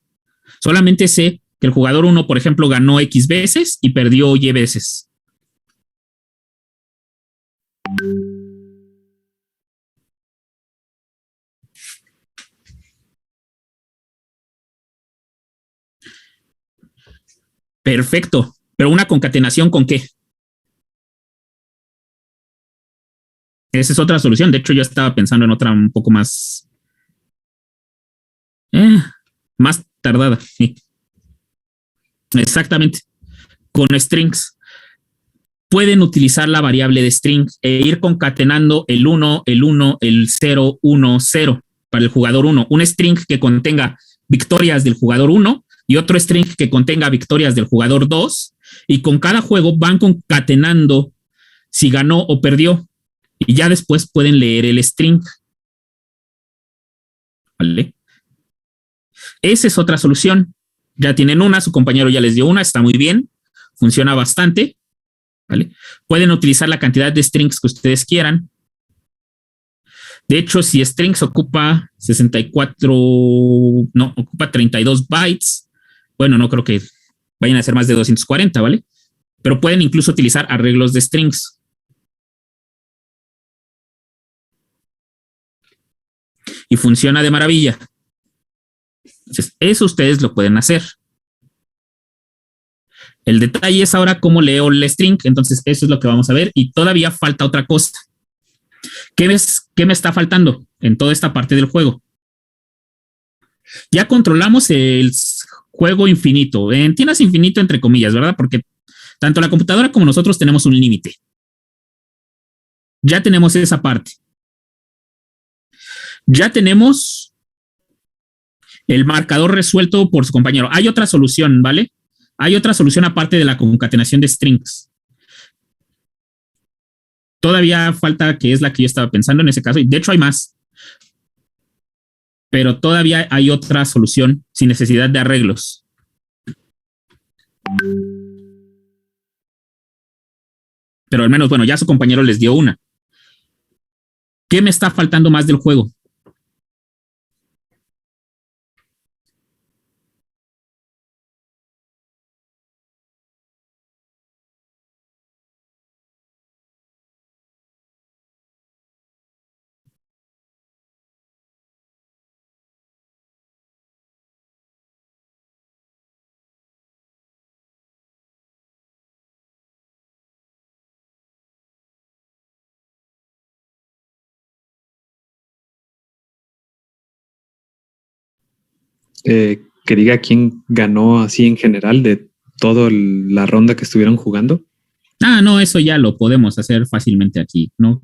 Solamente sé que el jugador 1, por ejemplo, ganó X veces y perdió Y veces. Perfecto. Pero una concatenación ¿con qué? Esa es otra solución. De hecho, yo estaba pensando en otra un poco más tardada. Sí. Exactamente. Con strings. pueden utilizar la variable de string e ir concatenando el 1, el 1, el 0, 1, 0 para el jugador 1. Un string que contenga victorias del jugador 1 y otro string que contenga victorias del jugador 2. Y con cada juego van concatenando si ganó o perdió. Y ya después pueden leer el string. ¿Vale? Esa es otra solución. Ya tienen una, su compañero ya les dio una, está muy bien, funciona bastante. ¿Vale? Pueden utilizar la cantidad de strings que ustedes quieran. De hecho, si strings ocupa 32 bytes, bueno, no creo que vayan a ser más de 240, ¿vale? Pero pueden incluso utilizar arreglos de strings. Y funciona de maravilla. Entonces, eso ustedes lo pueden hacer. El detalle es ahora cómo leo el string, entonces eso es lo que vamos a ver y todavía falta otra cosa. ¿Qué me está faltando en toda esta parte del juego? Ya controlamos el juego infinito, entiendas infinito entre comillas, ¿verdad? Porque tanto la computadora como nosotros tenemos un límite. Ya tenemos esa parte. Ya tenemos el marcador resuelto por su compañero. Hay otra solución, ¿vale? Hay otra solución aparte de la concatenación de strings. Todavía falta, que es la que yo estaba pensando en ese caso, y de hecho hay más. Pero todavía hay otra solución sin necesidad de arreglos. Pero al menos, bueno, ya su compañero les dio una. ¿Qué me está faltando más del juego?
Que diga quién ganó así en general de toda la ronda que estuvieron jugando.
Ah, no, eso ya lo podemos hacer fácilmente aquí, ¿no?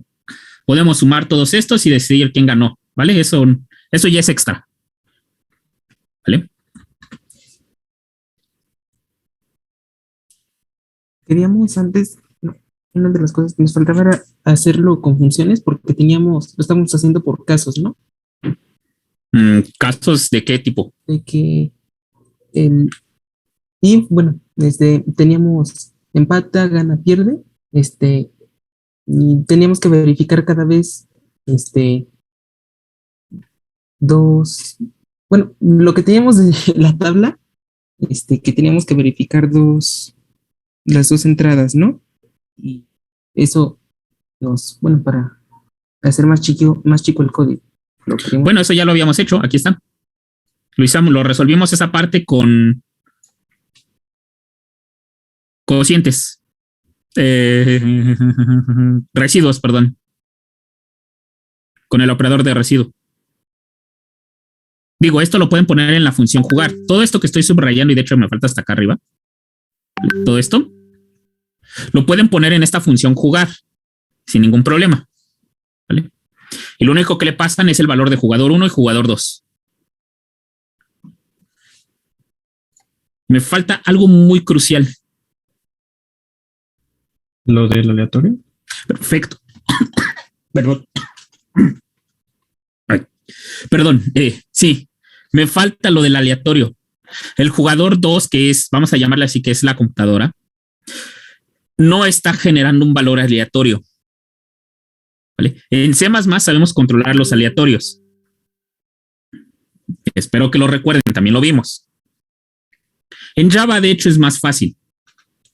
Podemos sumar todos estos y decidir quién ganó, ¿vale? Eso ya es extra, ¿vale?
Queríamos antes, una de las cosas que nos faltaba era hacerlo con funciones porque lo estamos haciendo por casos, ¿no?
¿Casos de qué tipo?
De que bueno, teníamos empata, gana, pierde, y teníamos que verificar cada vez, bueno, lo que teníamos de la tabla, que teníamos que verificar las dos entradas, ¿no? Y eso bueno, para hacer más chico el código.
Bueno, eso ya lo habíamos hecho, aquí está. Lo resolvimos esa parte con cocientes. Residuos, perdón. Con el operador de residuo. Digo, esto lo pueden poner en la función jugar. Todo esto que estoy subrayando, y de hecho me falta hasta acá arriba. Todo esto lo pueden poner en esta función jugar sin ningún problema. ¿Vale? Y lo único que le pasan es el valor de jugador 1 y jugador 2. Me falta algo muy crucial.
¿Lo del aleatorio?
Perfecto. Perdón. Ay. Perdón, sí, me falta lo del aleatorio. El jugador 2, que es, vamos a llamarle así, que es la computadora, no está generando un valor aleatorio. ¿Vale? En C++ sabemos controlar los aleatorios. Espero que lo recuerden, también lo vimos. En Java, de hecho, es más fácil.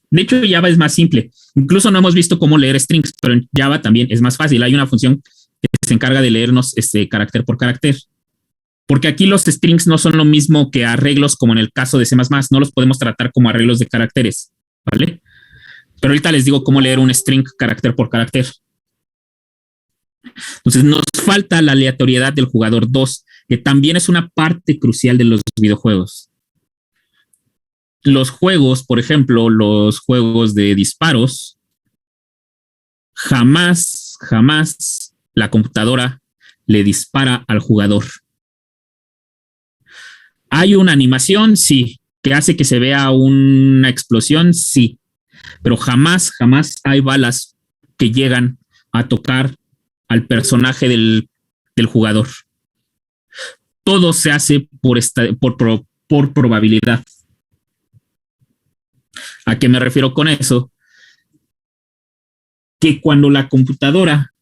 De hecho, Java es más simple. Incluso no hemos visto cómo leer strings, pero en Java también es más fácil. Hay una función que se encarga de leernos carácter por carácter. Porque aquí los strings no son lo mismo que arreglos como en el caso de C++. No los podemos tratar como arreglos de caracteres, ¿vale? Pero ahorita les digo cómo leer un string carácter por carácter. Entonces nos falta la aleatoriedad del jugador 2, que también es una parte crucial de los videojuegos. Los juegos, por ejemplo, los juegos de disparos, Jamás la computadora le dispara al jugador. ¿Hay una animación? Sí. ¿Que hace que se vea una explosión? Sí. Pero jamás hay balas que llegan a tocar al personaje del jugador. Todo se hace por probabilidad. ¿A qué me refiero con eso? Que cuando la computadora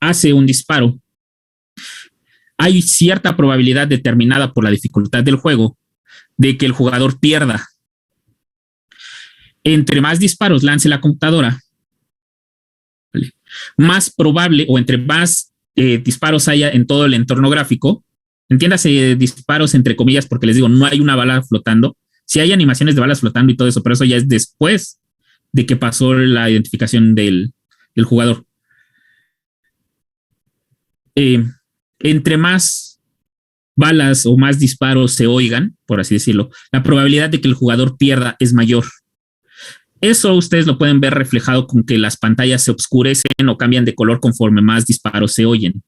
hace un disparo, hay cierta probabilidad determinada por la dificultad del juego de que el jugador pierda. Entre más disparos lance la computadora, ¿vale?, más probable, o entre más disparos haya en todo el entorno gráfico, entiéndase disparos entre comillas, porque les digo, no hay una bala flotando. Sí hay animaciones de balas flotando y todo eso, pero eso ya es después de que pasó la identificación del jugador. Entre más balas o más disparos se oigan, por así decirlo, la probabilidad de que el jugador pierda es mayor. Eso ustedes lo pueden ver reflejado con que las pantallas se oscurecen o cambian de color conforme más disparos se oyen.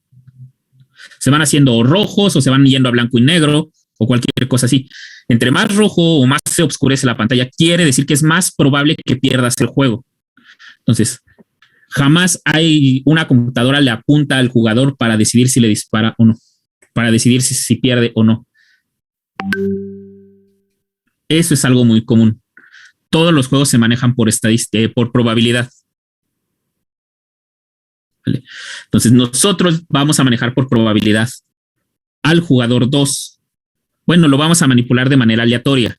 Se van haciendo rojos o se van yendo a blanco y negro o cualquier cosa así. Entre más rojo o más se oscurece la pantalla, quiere decir que es más probable que pierdas el juego. Entonces, jamás hay una computadora le apunta al jugador para decidir si le dispara o no, para decidir si pierde o no. Eso es algo muy común. Todos los juegos se manejan por probabilidad. ¿Vale? Entonces, nosotros vamos a manejar por probabilidad al jugador 2. Bueno, lo vamos a manipular de manera aleatoria.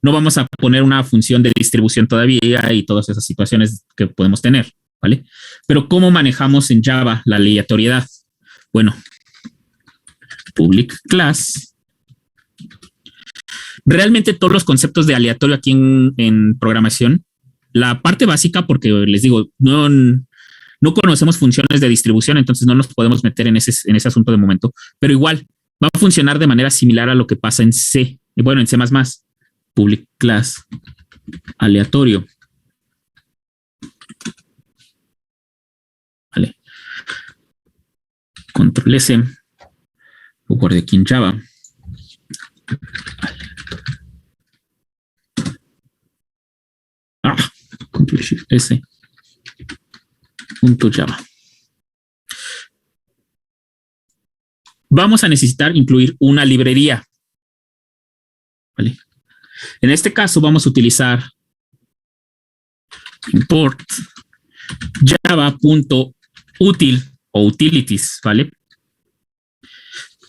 No vamos a poner una función de distribución todavía y todas esas situaciones que podemos tener, ¿vale? Pero ¿cómo manejamos en Java la aleatoriedad? Bueno, public class. Realmente todos los conceptos de aleatorio aquí en programación, la parte básica, porque les digo, no conocemos funciones de distribución, entonces no nos podemos meter en ese asunto de momento, pero igual va a funcionar de manera similar a lo que pasa en C. Y bueno, en C++, public class aleatorio. Vale. Control S. Lo guardé aquí en Java. Control Shift S. .java. Vamos a necesitar incluir una librería. ¿Vale? En este caso vamos a utilizar import java.util o utilities, ¿vale?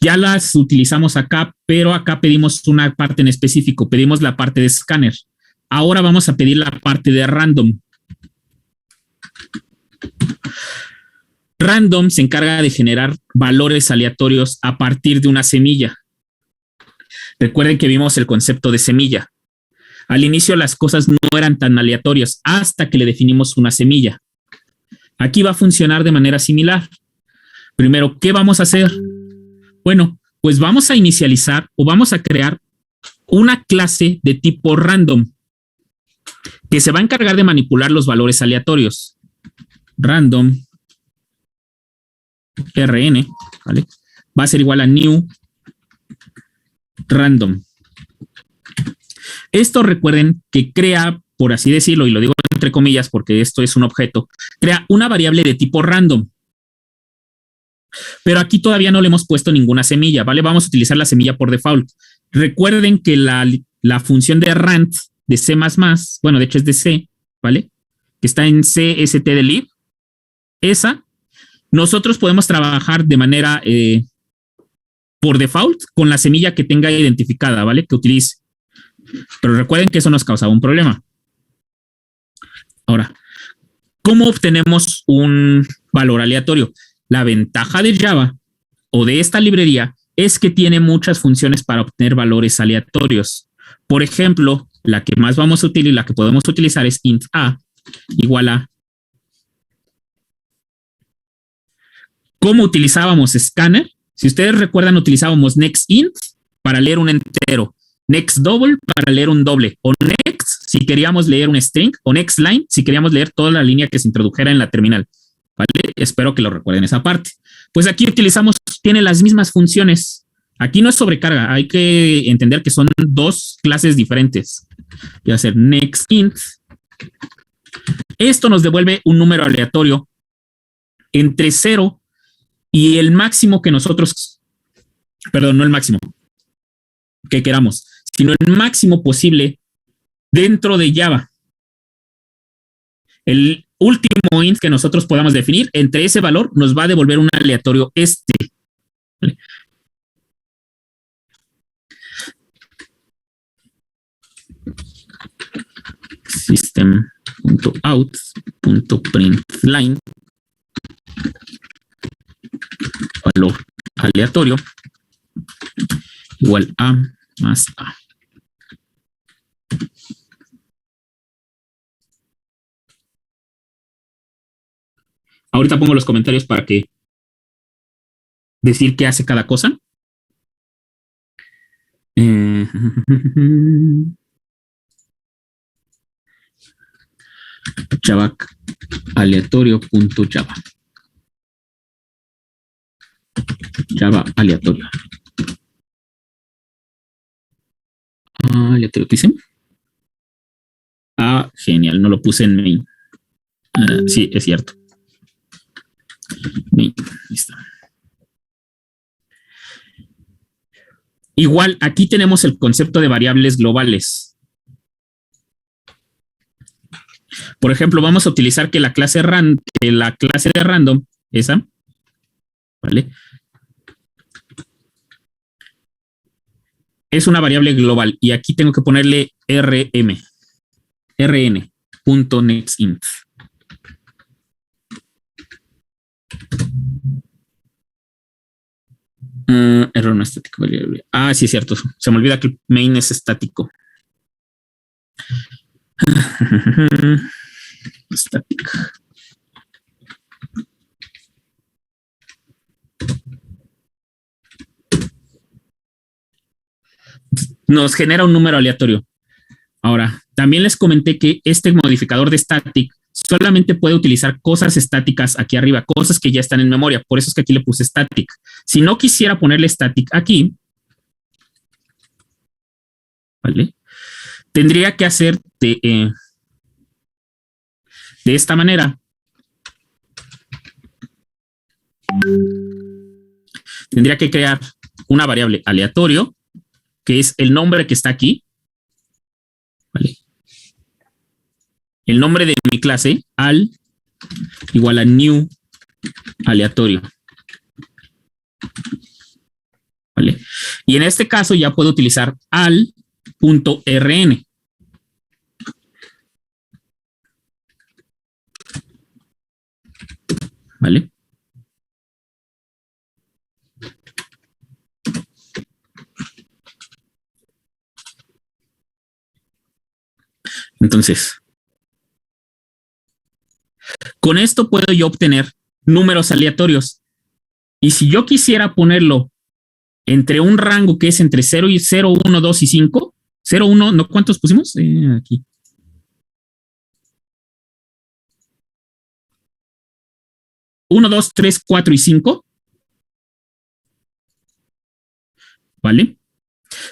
Ya las utilizamos acá, pero acá pedimos una parte en específico, pedimos la parte de scanner. Ahora vamos a pedir la parte de random. Random se encarga de generar valores aleatorios a partir de una semilla. Recuerden que vimos el concepto de semilla. Al inicio las cosas no eran tan aleatorias hasta que le definimos una semilla. Aquí va a funcionar de manera similar. Primero, ¿qué vamos a hacer? Bueno, pues vamos a inicializar o vamos a crear una clase de tipo random que se va a encargar de manipular los valores aleatorios. Random rn, ¿vale? Va a ser igual a new random. Esto recuerden que crea, por así decirlo, y lo digo entre comillas porque esto es un objeto, crea una variable de tipo random. Pero aquí todavía no le hemos puesto ninguna semilla, ¿vale? Vamos a utilizar la semilla por default. Recuerden que la función de rand de C++, bueno, de hecho es de C, ¿vale? Que está en cstdlib, esa, nosotros podemos trabajar de manera por default con la semilla que tenga identificada, ¿vale? Que utilice. Pero recuerden que eso nos causaba un problema. Ahora, ¿cómo obtenemos un valor aleatorio? La ventaja de Java o de esta librería es que tiene muchas funciones para obtener valores aleatorios. Por ejemplo, la que más vamos a utilizar, la que podemos utilizar es int a igual a. ¿Cómo utilizábamos scanner? Si ustedes recuerdan, utilizábamos nextInt para leer un entero. next double para leer un doble, o next si queríamos leer un string, o next line si queríamos leer toda la línea que se introdujera en la terminal. ¿Vale? Espero que lo recuerden esa parte. Pues aquí utilizamos, tiene las mismas funciones. Aquí no es sobrecarga, hay que entender que son dos clases diferentes. Voy a hacer next int. Esto nos devuelve un número aleatorio entre 0 y el máximo que nosotros, perdón, no el máximo que queramos, sino el máximo posible dentro de Java. El último int que nosotros podamos definir, entre ese valor nos va a devolver un aleatorio este. ¿Vale? System.out.println valor aleatorio igual a más a. Ahorita pongo los comentarios para que decir qué hace cada cosa. Java aleatorio.java. Java aleatorio. Aleatorio, ¿qué hice? Ah, genial, no lo puse en main. Sí, es cierto. Main, ahí está. Igual, aquí tenemos el concepto de variables globales. Por ejemplo, vamos a utilizar que la clase de random, esa, ¿vale? Es una variable global y aquí tengo que ponerle rn.nextInt. Error no estático variable. Ah, sí, es cierto. Se me olvida que el main es estático. Static. Nos genera un número aleatorio. Ahora, también les comenté que este modificador de static solamente puede utilizar cosas estáticas aquí arriba, cosas que ya están en memoria. Por eso es que aquí le puse static. Si no quisiera ponerle static aquí, ¿vale? Tendría que hacer de esta manera. Tendría que crear una variable aleatorio, que es el nombre que está aquí. ¿Vale? El nombre de mi clase, al, igual a new aleatorio. ¿Vale? Y en este caso ya puedo utilizar al.rn. ¿Vale? Entonces, con esto puedo yo obtener números aleatorios. Y si yo quisiera ponerlo entre un rango que es entre 0 y 0, 1, 2 y 5, 0, 1, ¿no? ¿Cuántos pusimos? Aquí. Uno, 2, 3, 4 y 5. ¿Vale?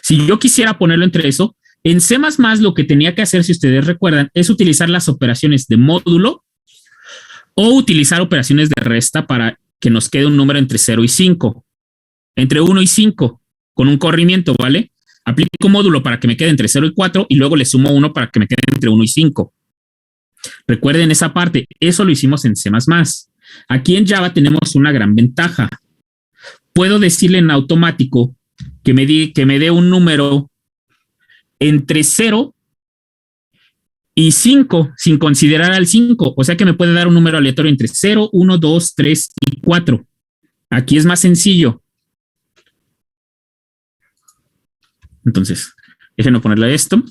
Si yo quisiera ponerlo entre eso, en C++ lo que tenía que hacer, si ustedes recuerdan, es utilizar las operaciones de módulo o utilizar operaciones de resta para que nos quede un número entre 0 y 5. Entre 1 y 5, con un corrimiento, ¿vale? Aplico módulo para que me quede entre 0 y 4 y luego le sumo 1 para que me quede entre 1 y 5. Recuerden esa parte, eso lo hicimos en C++. Aquí en Java tenemos una gran ventaja. Puedo decirle en automático que me dé un número entre 0 y 5, sin considerar al 5. O sea que me puede dar un número aleatorio entre 0, 1, 2, 3 y 4. Aquí es más sencillo. Entonces, déjenme ponerle esto.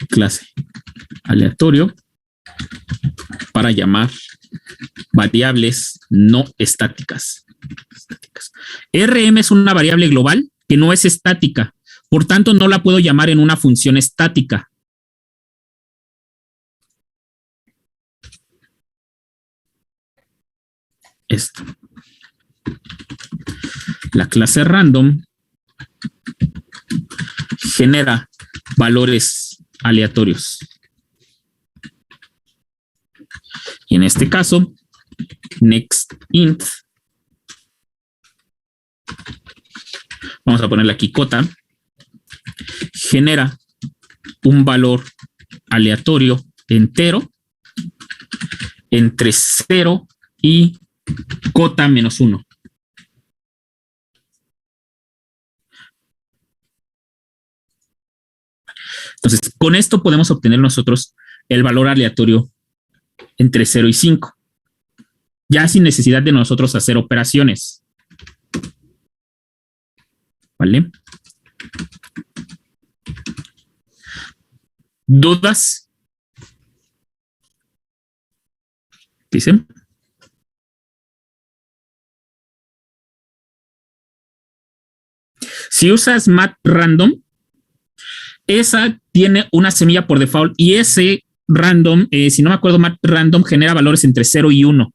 Clase aleatorio para llamar variables no estáticas. Rm es una variable global que no es estática, por tanto no la puedo llamar en una función estática. Esto. La clase random genera valores aleatorios. Y en este caso, nextInt, vamos a ponerle aquí cota, genera un valor aleatorio entero entre 0 y cota menos 1. Entonces, con esto podemos obtener nosotros el valor aleatorio entre 0 y 5, ya sin necesidad de nosotros hacer operaciones. ¿Vale? ¿Dudas? ¿Dicen? Si usas math_random, esa tiene una semilla por default y ese random, si no me acuerdo, math_random genera valores entre 0 y 1.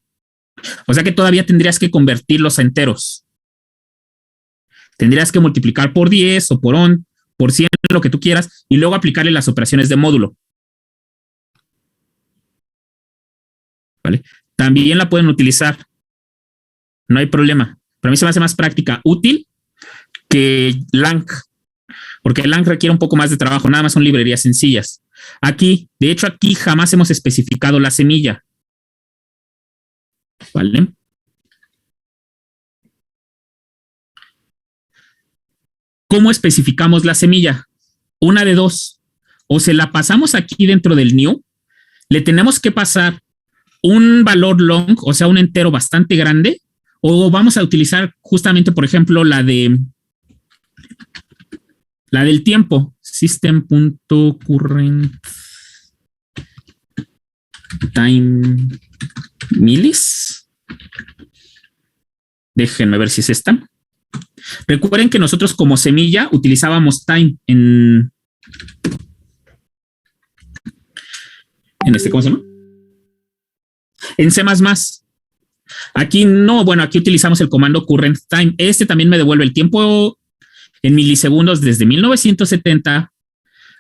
O sea que todavía tendrías que convertirlos a enteros. Tendrías que multiplicar por 10 o por 100, lo que tú quieras, y luego aplicarle las operaciones de módulo. ¿Vale? También la pueden utilizar. No hay problema. Para mí se me hace más práctica, útil que Lang, porque Lang requiere un poco más de trabajo, nada más son librerías sencillas. Aquí, de hecho, aquí jamás hemos especificado la semilla. ¿Vale? ¿Cómo especificamos la semilla? Una de dos. O se la pasamos aquí dentro del new, le tenemos que pasar un valor long, o sea, un entero bastante grande, o vamos a utilizar justamente, por ejemplo, la del tiempo, system.current time millis. Déjenme ver si es esta. Recuerden que nosotros como semilla utilizábamos time en ¿cómo se llama? En C++. Aquí no, bueno, aquí utilizamos el comando current time. Este también me devuelve el tiempo en milisegundos desde 1970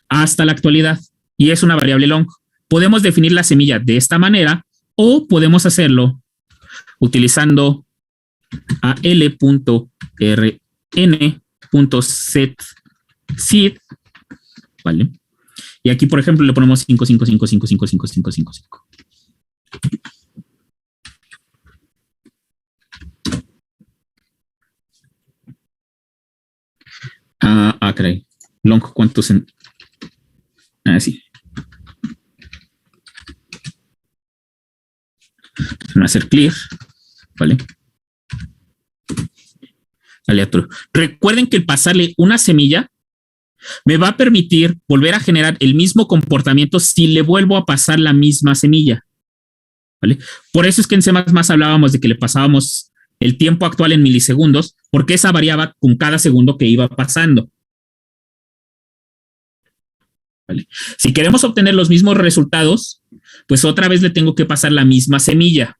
hasta la actualidad y es una variable long. Podemos definir la semilla de esta manera o podemos hacerlo utilizando al.rn.setSeed, ¿vale? Y aquí, por ejemplo, le ponemos 555555555. Caray. Long, ¿cuántos en? Sí. Van a hacer clear, ¿vale? Aleatorio. Recuerden que el pasarle una semilla me va a permitir volver a generar el mismo comportamiento si le vuelvo a pasar la misma semilla, ¿vale? Por eso es que en C++ hablábamos de que le pasábamos el tiempo actual en milisegundos, porque esa variaba con cada segundo que iba pasando. ¿Vale? Si queremos obtener los mismos resultados, pues otra vez le tengo que pasar la misma semilla.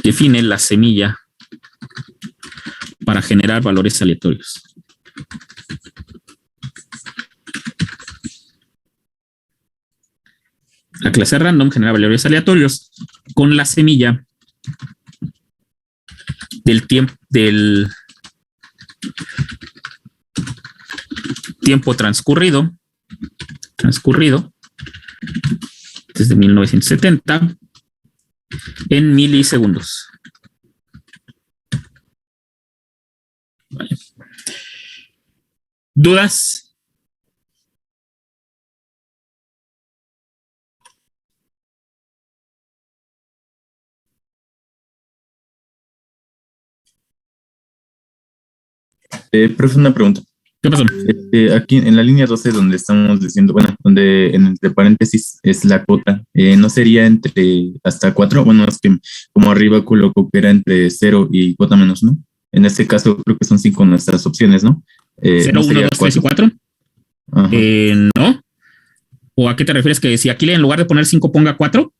Define la semilla para generar valores aleatorios. La clase random genera valores aleatorios con la semilla del tiempo transcurrido desde 1970 en milisegundos. Vale. ¿Dudas?
Profe, una pregunta.
¿Qué pasó?
Aquí en la línea 12 donde estamos diciendo, bueno, donde en entre paréntesis es la cuota, ¿no sería entre hasta 4? Bueno, es que como arriba coloco que era entre 0 y cuota menos 1. En este caso creo que son 5 nuestras opciones, ¿no?
0,
¿No
1,
sería
2, 3 y
4?
4.
Ajá.
No. ¿O a qué te refieres? Que si aquí en lugar de poner 5 ponga 4.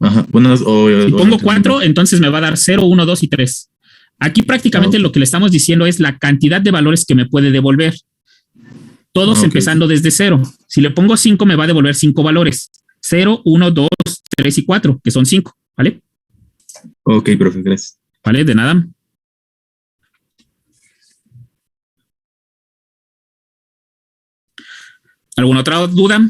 Ajá. Bueno,
Si pongo 4, entonces me va a dar 0, 1, 2 y 3. Aquí prácticamente lo que le estamos diciendo es la cantidad de valores que me puede devolver. Todos empezando desde 0. Si le pongo 5, me va a devolver 5 valores. 0, 1, 2, 3 y 4, que son 5. ¿Vale?
Ok, profe, gracias.
¿Vale? De nada. ¿Alguna otra duda?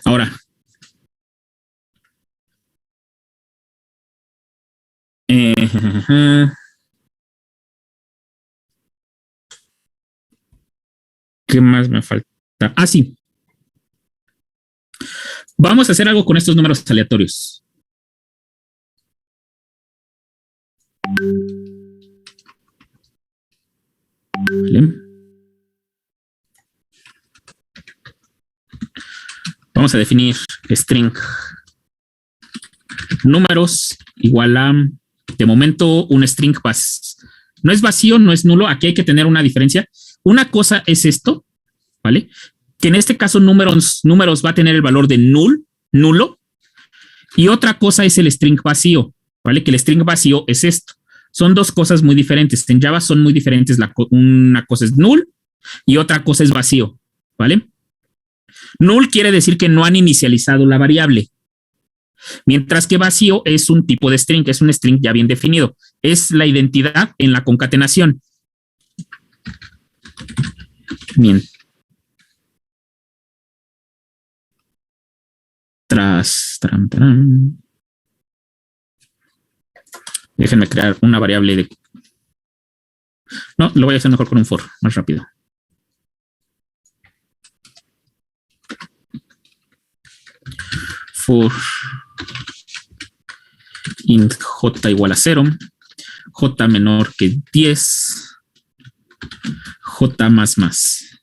Ahora, ¿qué más me falta? Ah, sí. Vamos a hacer algo con estos números aleatorios. ¿Vale? Vamos a definir string números igual a, de momento, un string no es vacío, no es nulo. Aquí hay que tener una diferencia. Una cosa es esto, ¿vale? Que en este caso números va a tener el valor de nulo. Y otra cosa es el string vacío, ¿vale? Que el string vacío es esto. Son dos cosas muy diferentes. En Java son muy diferentes. Una cosa es null y otra cosa es vacío, ¿vale? Null quiere decir que no han inicializado la variable, mientras que vacío es un tipo de string, es un string ya bien definido. Es la identidad en la concatenación. Bien. Déjenme crear una variable de... No, lo voy a hacer mejor con un for, más rápido. For int j igual a 0, j menor que 10, j más más.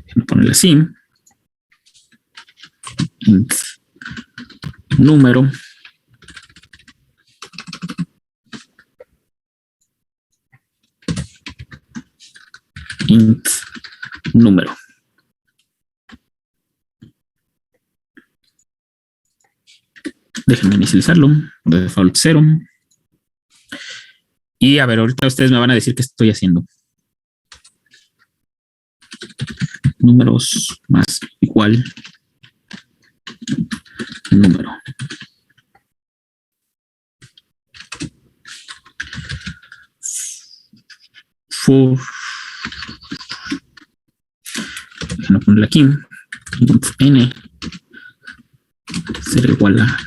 Déjenme ponerle así. Int número int número. Déjenme inicializarlo. De default 0. Y a ver, ahorita ustedes me van a decir qué estoy haciendo. Números más igual número. For. Déjenme ponerle aquí. N será igual a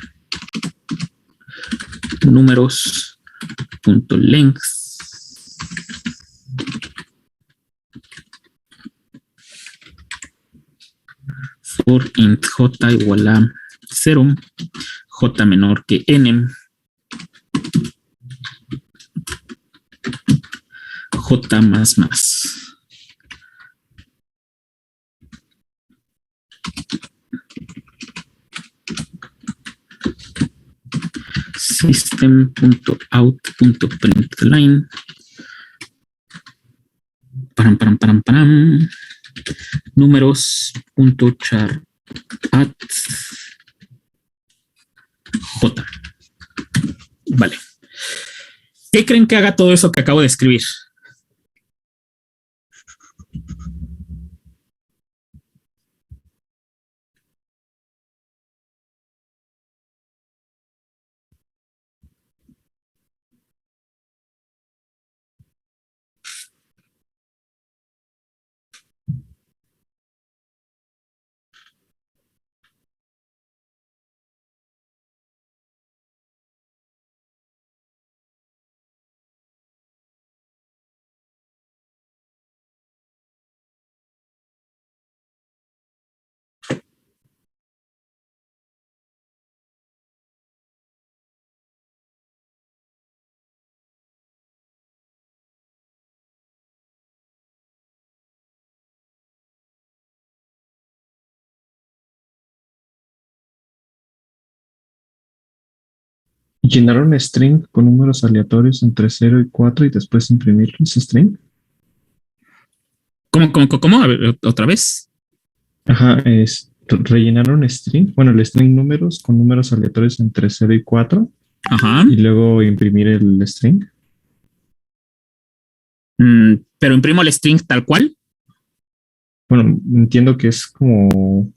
números punto length for int j igual a 0, j menor que n, j más más. System.out.println param números.char at j. Vale. ¿Qué creen que haga todo eso que acabo de escribir?
llenar un string con números aleatorios entre 0 y 4 y después imprimir ese string.
¿Cómo? A ver, otra vez.
Ajá, es rellenar un string, bueno, el string números con números aleatorios entre 0 y 4
Ajá.
y luego imprimir el string.
Pero imprimo el string tal cual.
Bueno, entiendo que es como,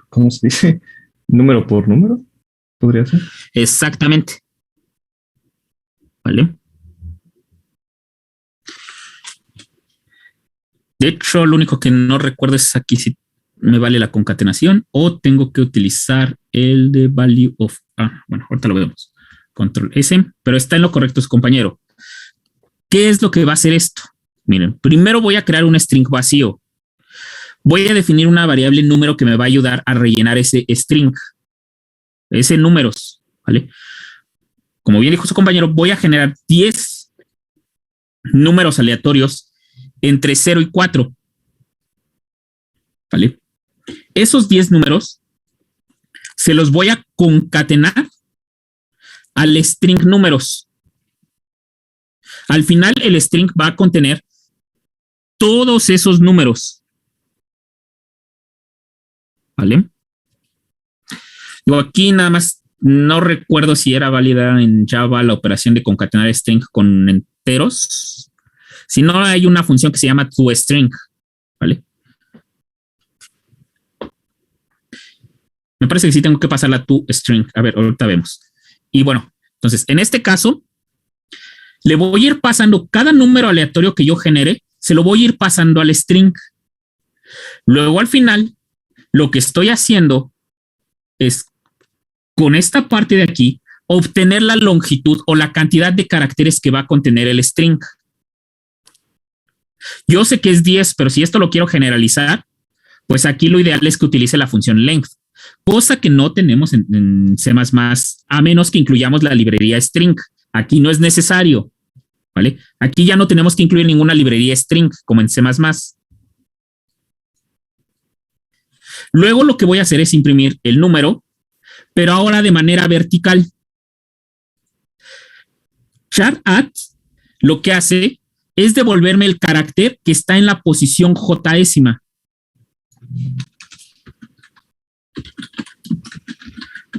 ¿cómo se dice? Número por número, podría ser.
Exactamente. ¿Vale? De hecho, lo único que no recuerdo es aquí si me vale la concatenación o tengo que utilizar el de value of. Bueno, ahorita lo vemos. Control S, pero está en lo correcto su compañero. ¿Qué es lo que va a hacer esto? Miren, primero voy a crear un string vacío. Voy a definir una variable número que me va a ayudar a rellenar ese string. Ese números, ¿vale? Como bien dijo su compañero, voy a generar 10 números aleatorios entre 0 y 4. ¿Vale? Esos 10 números se los voy a concatenar al string números. Al final, el string va a contener todos esos números. ¿Vale? Yo aquí nada más no recuerdo si era válida en Java la operación de concatenar string con enteros. Si no, hay una función que se llama toString. ¿Vale? Me parece que sí tengo que pasar la toString. A ver, ahorita vemos. Y bueno, entonces, en este caso, le voy a ir pasando cada número aleatorio que yo genere, se lo voy a ir pasando al string. Luego, al final, lo que estoy haciendo es, con esta parte de aquí, obtener la longitud o la cantidad de caracteres que va a contener el string. Yo sé que es 10, pero si esto lo quiero generalizar, pues aquí lo ideal es que utilice la función length, cosa que no tenemos en C++, a menos que incluyamos la librería string. Aquí no es necesario, ¿vale? Aquí ya no tenemos que incluir ninguna librería string, como en C++. Luego lo que voy a hacer es imprimir el número, pero ahora de manera vertical. Char_at lo que hace es devolverme el carácter que está en la posición jésima.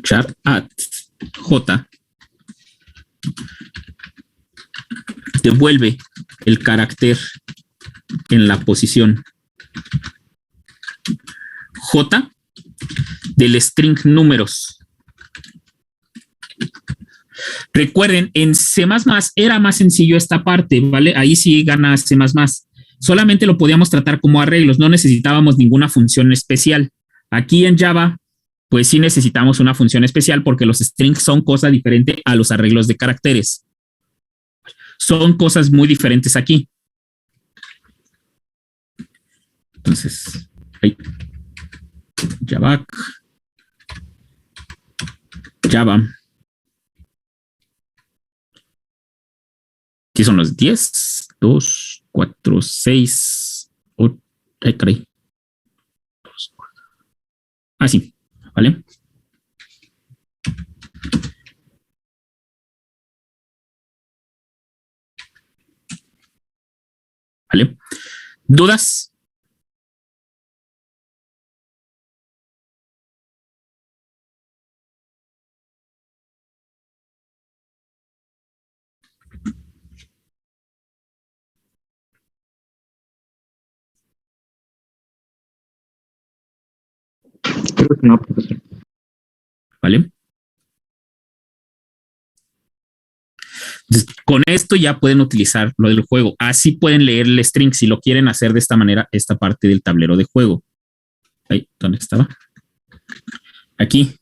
Char_at j devuelve el carácter en la posición j del string números. Recuerden, en C++ era más sencillo esta parte, ¿vale? Ahí sí gana C++. Solamente lo podíamos tratar como arreglos, no necesitábamos ninguna función especial. Aquí en Java, pues sí necesitamos una función especial porque los strings son cosa diferente a los arreglos de caracteres. Son cosas muy diferentes aquí. Entonces, ahí. Java. Aquí son los 10, 2, 4, 6, 8. Ay, caray. Así, ¿vale? ¿Vale? ¿Dudas?
Creo que no, profesor.
¿Vale? Entonces, con esto ya pueden utilizar lo del juego. Así pueden leer el string si lo quieren hacer de esta manera, esta parte del tablero de juego. Ahí, ¿dónde estaba? Aquí.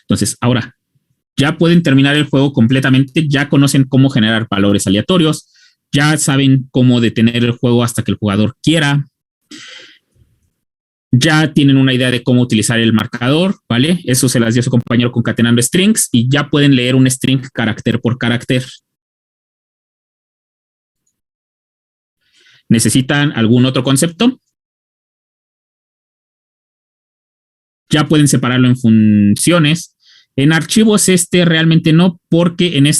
Entonces, ahora ya pueden terminar el juego completamente, ya conocen cómo generar valores aleatorios, ya saben cómo detener el juego hasta que el jugador quiera, ya tienen una idea de cómo utilizar el marcador, ¿vale? Eso se las dio su compañero concatenando strings y ya pueden leer un string carácter por carácter. ¿Necesitan algún otro concepto? Ya pueden separarlo en funciones. En archivos realmente no, porque en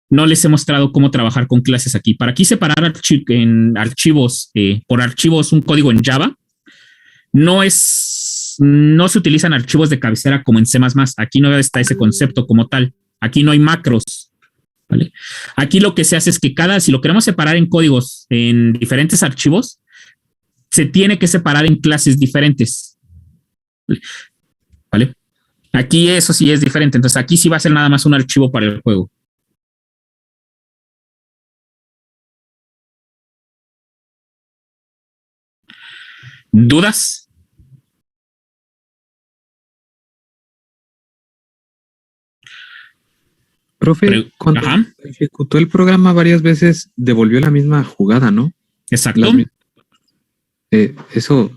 no les he mostrado cómo trabajar con clases aquí. Para aquí separar en archivos, por archivos, un código en Java, no se utilizan archivos de cabecera como en C++. Aquí no está ese concepto como tal. Aquí no hay macros. ¿Vale? Aquí lo que se hace es que si lo queremos separar en códigos en diferentes archivos, se tiene que separar en clases diferentes. ¿Vale? Aquí eso sí es diferente. Entonces aquí sí va a ser nada más un archivo para el juego. ¿Dudas?
Profe, cuando ejecutó el programa varias veces, devolvió la misma jugada, ¿no?
Exacto.
¿Eso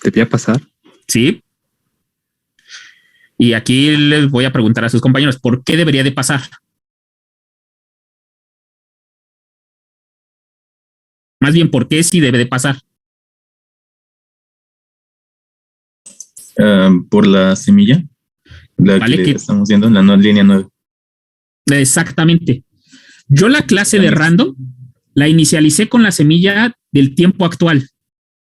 debía pasar?
Sí. Y aquí les voy a preguntar a sus compañeros, ¿por qué debería de pasar? Más bien, ¿por qué sí debe de pasar?
Por la semilla,
¿Vale?
que estamos viendo en la línea 9.
Exactamente. Yo la clase de random la inicialicé con la semilla del tiempo actual,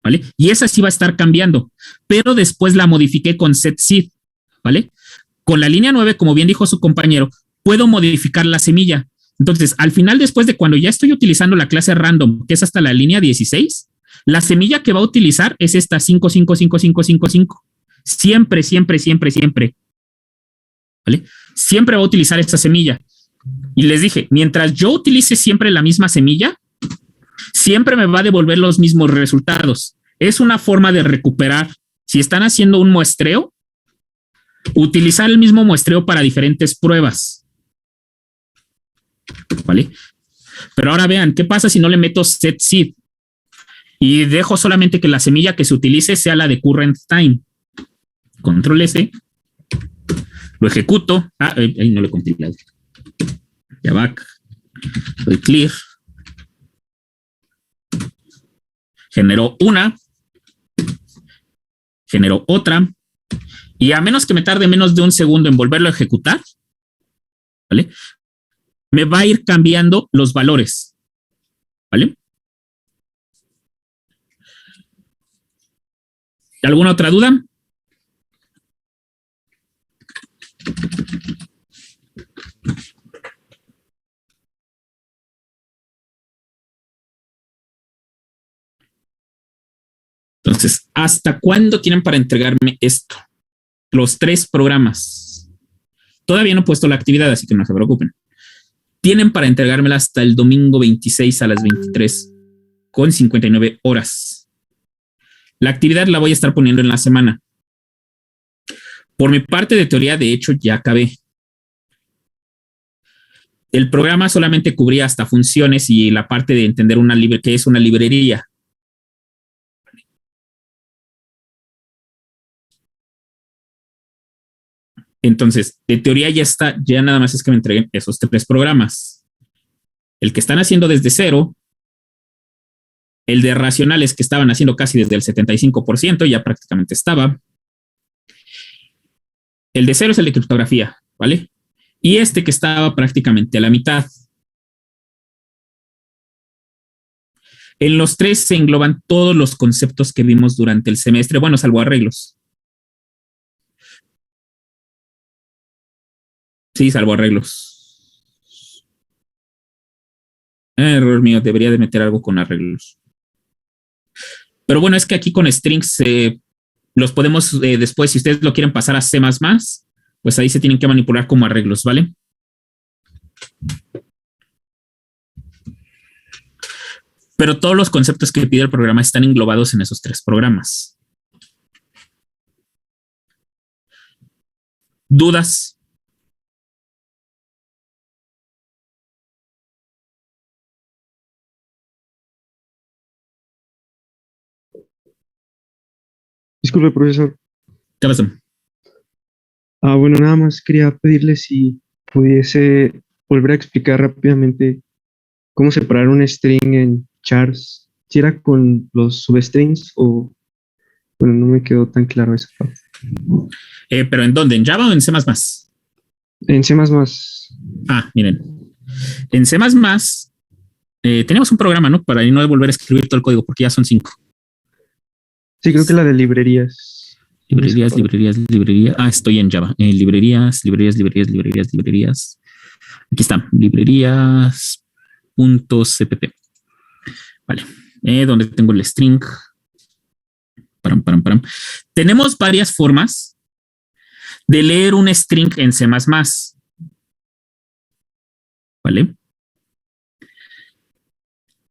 ¿vale? Y esa sí va a estar cambiando, pero después la modifiqué con setSeed, ¿vale? Con la línea 9, como bien dijo su compañero, puedo modificar la semilla. Entonces, al final, después de cuando ya estoy utilizando la clase random, que es hasta la línea 16, la semilla que va a utilizar es esta 555555. Siempre, siempre, siempre, siempre. ¿Vale? Siempre va a utilizar esta semilla. Y les dije, mientras yo utilice siempre la misma semilla, siempre me va a devolver los mismos resultados. Es una forma de recuperar. Si están haciendo un muestreo, utilizar el mismo muestreo para diferentes pruebas. ¿Vale? Pero ahora vean, ¿qué pasa si no le meto setSeed? Y dejo solamente que la semilla que se utilice sea la de current time. Control S. Lo ejecuto. Ahí no lo he compilado. Ya back. Doy clear. Generó una. Generó otra. Y a menos que me tarde menos de un segundo en volverlo a ejecutar, ¿vale? Me va a ir cambiando los valores. ¿Vale? ¿Alguna otra duda? Entonces, ¿hasta cuándo tienen para entregarme esto? Los 3 programas. Todavía no he puesto la actividad, así que no se preocupen. Tienen para entregármela hasta el domingo 26 a las 23:59 horas. La actividad la voy a estar poniendo en la semana. Por mi parte de teoría, de hecho, ya acabé. El programa solamente cubría hasta funciones y la parte de entender qué es una librería. Entonces, de teoría ya está, ya nada más es que me entreguen esos 3 programas. El que están haciendo desde cero, el de racionales que estaban haciendo casi desde el 75%, ya prácticamente estaba. El de cero es el de criptografía, ¿vale? Y este que estaba prácticamente a la mitad. En los 3 se engloban todos los conceptos que vimos durante el semestre, bueno, salvo arreglos. Sí, salvo arreglos. Error mío, debería de meter algo con arreglos. Pero bueno, es que aquí con strings los podemos después, si ustedes lo quieren pasar a C++, pues ahí se tienen que manipular como arreglos, ¿vale? Pero todos los conceptos que pide el programa están englobados en esos 3 programas. ¿Dudas?
Disculpe, profesor.
¿Qué pasó?
Bueno, nada más quería pedirle si pudiese volver a explicar rápidamente cómo separar un string en chars, si era con los substrings o Bueno, no me quedó tan claro esa parte.
¿Pero en dónde? ¿En Java o en C++?
En C++.
Ah, miren. En C++ tenemos un programa, ¿no? Para no volver a escribir todo el código, porque ya son 5.
Sí, creo que la de librerías.
Librerías. Ah, estoy en Java. Librerías. Aquí está. Librerías.cpp. Vale. Donde tengo el string. Param. Tenemos varias formas de leer un string en C++. ¿Vale?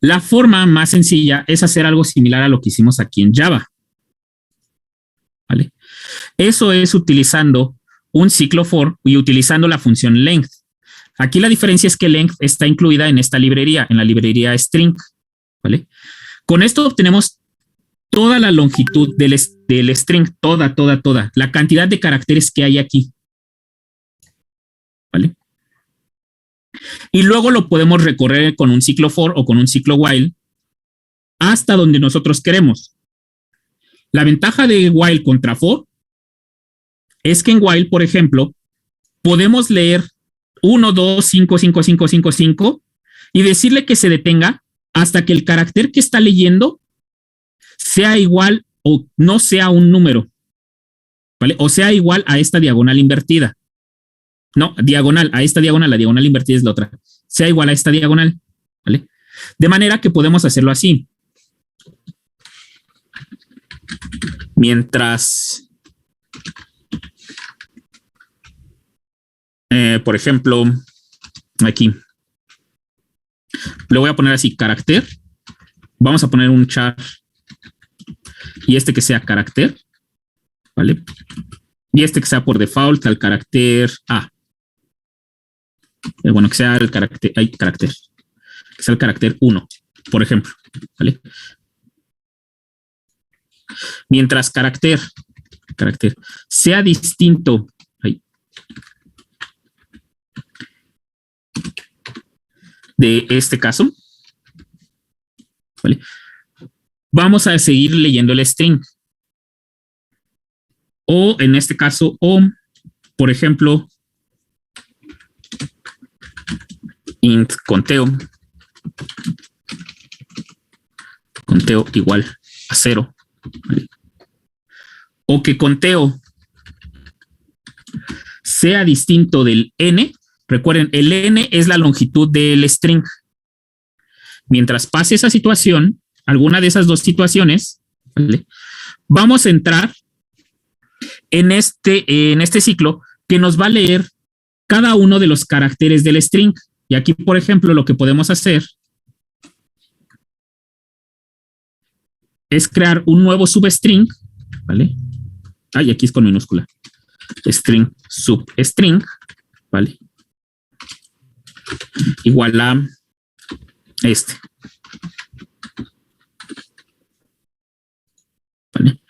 La forma más sencilla es hacer algo similar a lo que hicimos aquí en Java. ¿Vale? Eso es utilizando un ciclo for y utilizando la función length. Aquí la diferencia es que length está incluida en esta librería, en la librería string. ¿Vale? Con esto obtenemos toda la longitud del string, toda, la cantidad de caracteres que hay aquí. ¿Vale? Y luego lo podemos recorrer con un ciclo for o con un ciclo while hasta donde nosotros queremos. La ventaja de while contra for es que en while, por ejemplo, podemos leer 1, 2, 5 y decirle que se detenga hasta que el carácter que está leyendo sea igual o no sea un número, ¿vale? O sea igual a esta diagonal invertida. No, diagonal, a esta diagonal, la diagonal invertida es la otra. Sea igual a esta diagonal, ¿vale? De manera que podemos hacerlo así. Mientras, por ejemplo, aquí, le voy a poner así, carácter. Vamos a poner un char y este que sea carácter, ¿vale? Y este que sea por default al carácter A. Bueno, que sea el carácter, que sea el carácter 1, por ejemplo, ¿vale? Mientras carácter sea distinto de este caso, ¿vale? Vamos a seguir leyendo el string. O en este caso, o, por ejemplo, int conteo igual a 0. ¿Vale? O que conteo sea distinto del n. Recuerden, el n es la longitud del string. Mientras pase esa situación, alguna de esas dos situaciones, ¿vale? Vamos a entrar en este ciclo que nos va a leer cada uno de los caracteres del string. Y aquí, por ejemplo, lo que podemos hacer es crear un nuevo substring, ¿vale? Y aquí es con minúscula. String substring, ¿vale? Igual a este. ¿Vale?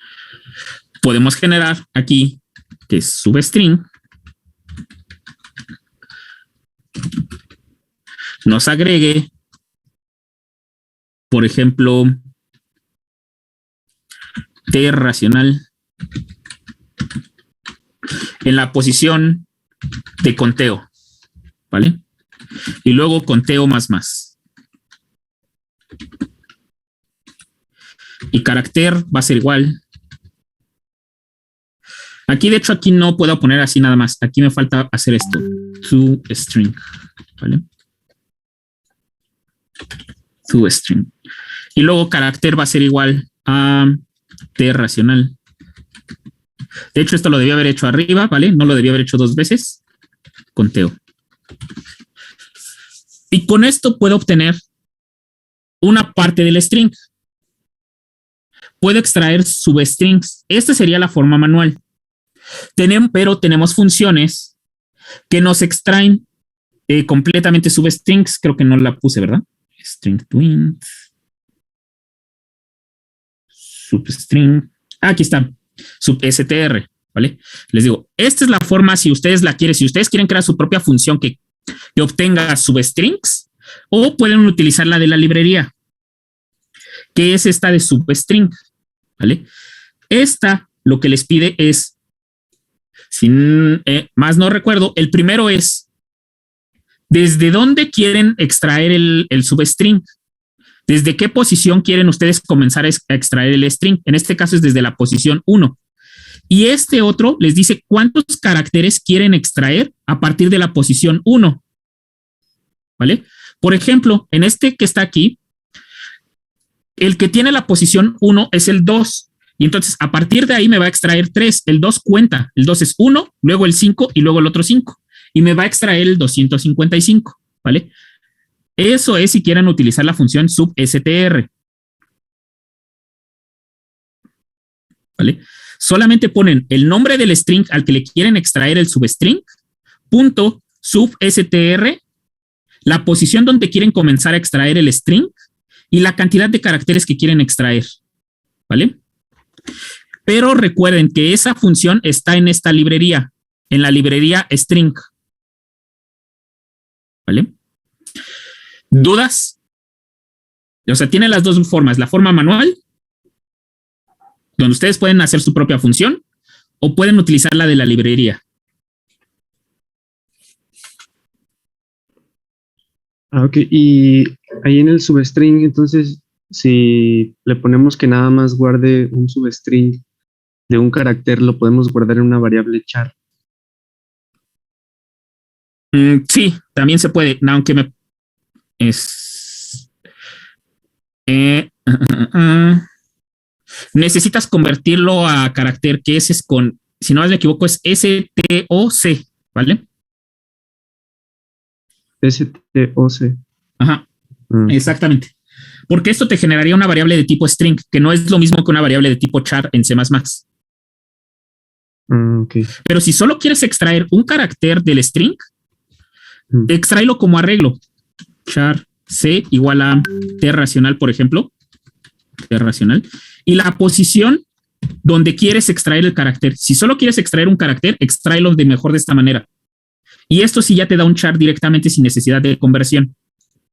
Podemos generar aquí que es substring. Nos agregue, por ejemplo, t racional en la posición de conteo, ¿vale? Y luego conteo más. Y carácter va a ser igual. Aquí, de hecho, aquí no puedo poner así nada más. Aquí me falta hacer esto. ToString, ¿vale? ToString. Y luego carácter va a ser igual a t racional. De hecho, esto lo debía haber hecho arriba, ¿vale? No lo debía haber hecho 2 veces. Conteo. Y con esto puedo obtener una parte del string. Puedo extraer substrings. Esta sería la forma manual. Pero tenemos funciones que nos extraen completamente substrings. Creo que no la puse, ¿verdad? String to int. Substring. Aquí está. Substr, ¿vale? Les digo, esta es la forma si ustedes la quieren. Si ustedes quieren crear su propia función que obtenga substrings, o pueden utilizar la de la librería, que es esta de substring, ¿vale? Esta lo que les pide es, sin más no recuerdo, el primero es ¿desde dónde quieren extraer el substring? ¿Desde qué posición quieren ustedes comenzar a extraer el string? En este caso es desde la posición 1. Y este otro les dice cuántos caracteres quieren extraer a partir de la posición 1. ¿Vale? Por ejemplo, en este que está aquí, el que tiene la posición 1 es el 2. Y entonces a partir de ahí me va a extraer 3. El 2 cuenta. El 2 es 1, luego el 5 y luego el otro 5. Y me va a extraer el 255. ¿Vale? Eso es si quieren utilizar la función substr. ¿Vale? Solamente ponen el nombre del string al que le quieren extraer el substring, punto substr, la posición donde quieren comenzar a extraer el string y la cantidad de caracteres que quieren extraer. ¿Vale? Pero recuerden que esa función está en esta librería, en la librería string. ¿Vale? ¿Dudas? O sea, tiene las dos formas, la forma manual, donde ustedes pueden hacer su propia función, o pueden utilizar la de la librería.
Ok, y ahí en el substring, entonces, si le ponemos que nada más guarde un substring de un carácter, lo podemos guardar en una variable char.
Sí, también se puede, aunque me es necesitas convertirlo a carácter que ese es con, si no me equivoco, es STOC, ¿vale?
STOC.
Ajá, exactamente. Porque esto te generaría una variable de tipo string, que no es lo mismo que una variable de tipo char en C++.
Okay.
Pero si solo quieres extraer un carácter del string, extráelo como arreglo. Char C igual a T racional, por ejemplo. T racional. Y la posición donde quieres extraer el carácter. Si solo quieres extraer un carácter, extráelo de mejor de esta manera. Y esto sí ya te da un char directamente sin necesidad de conversión.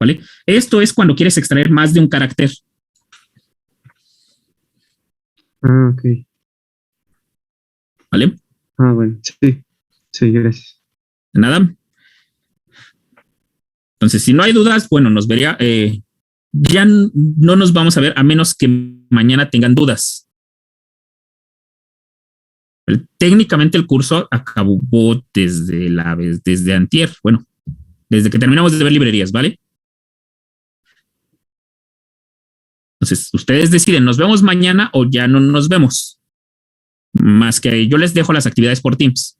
¿Vale? Esto es cuando quieres extraer más de un carácter.
Ok.
¿Vale?
Bueno, sí. Sí, gracias.
De nada. Entonces, si no hay dudas, bueno, nos vería. Ya no nos vamos a ver a menos que mañana tengan dudas. Técnicamente el curso acabó desde antier. Bueno, desde que terminamos de ver librerías, ¿vale? Entonces, ustedes deciden, ¿nos vemos mañana o ya no nos vemos? Más que yo les dejo las actividades por Teams.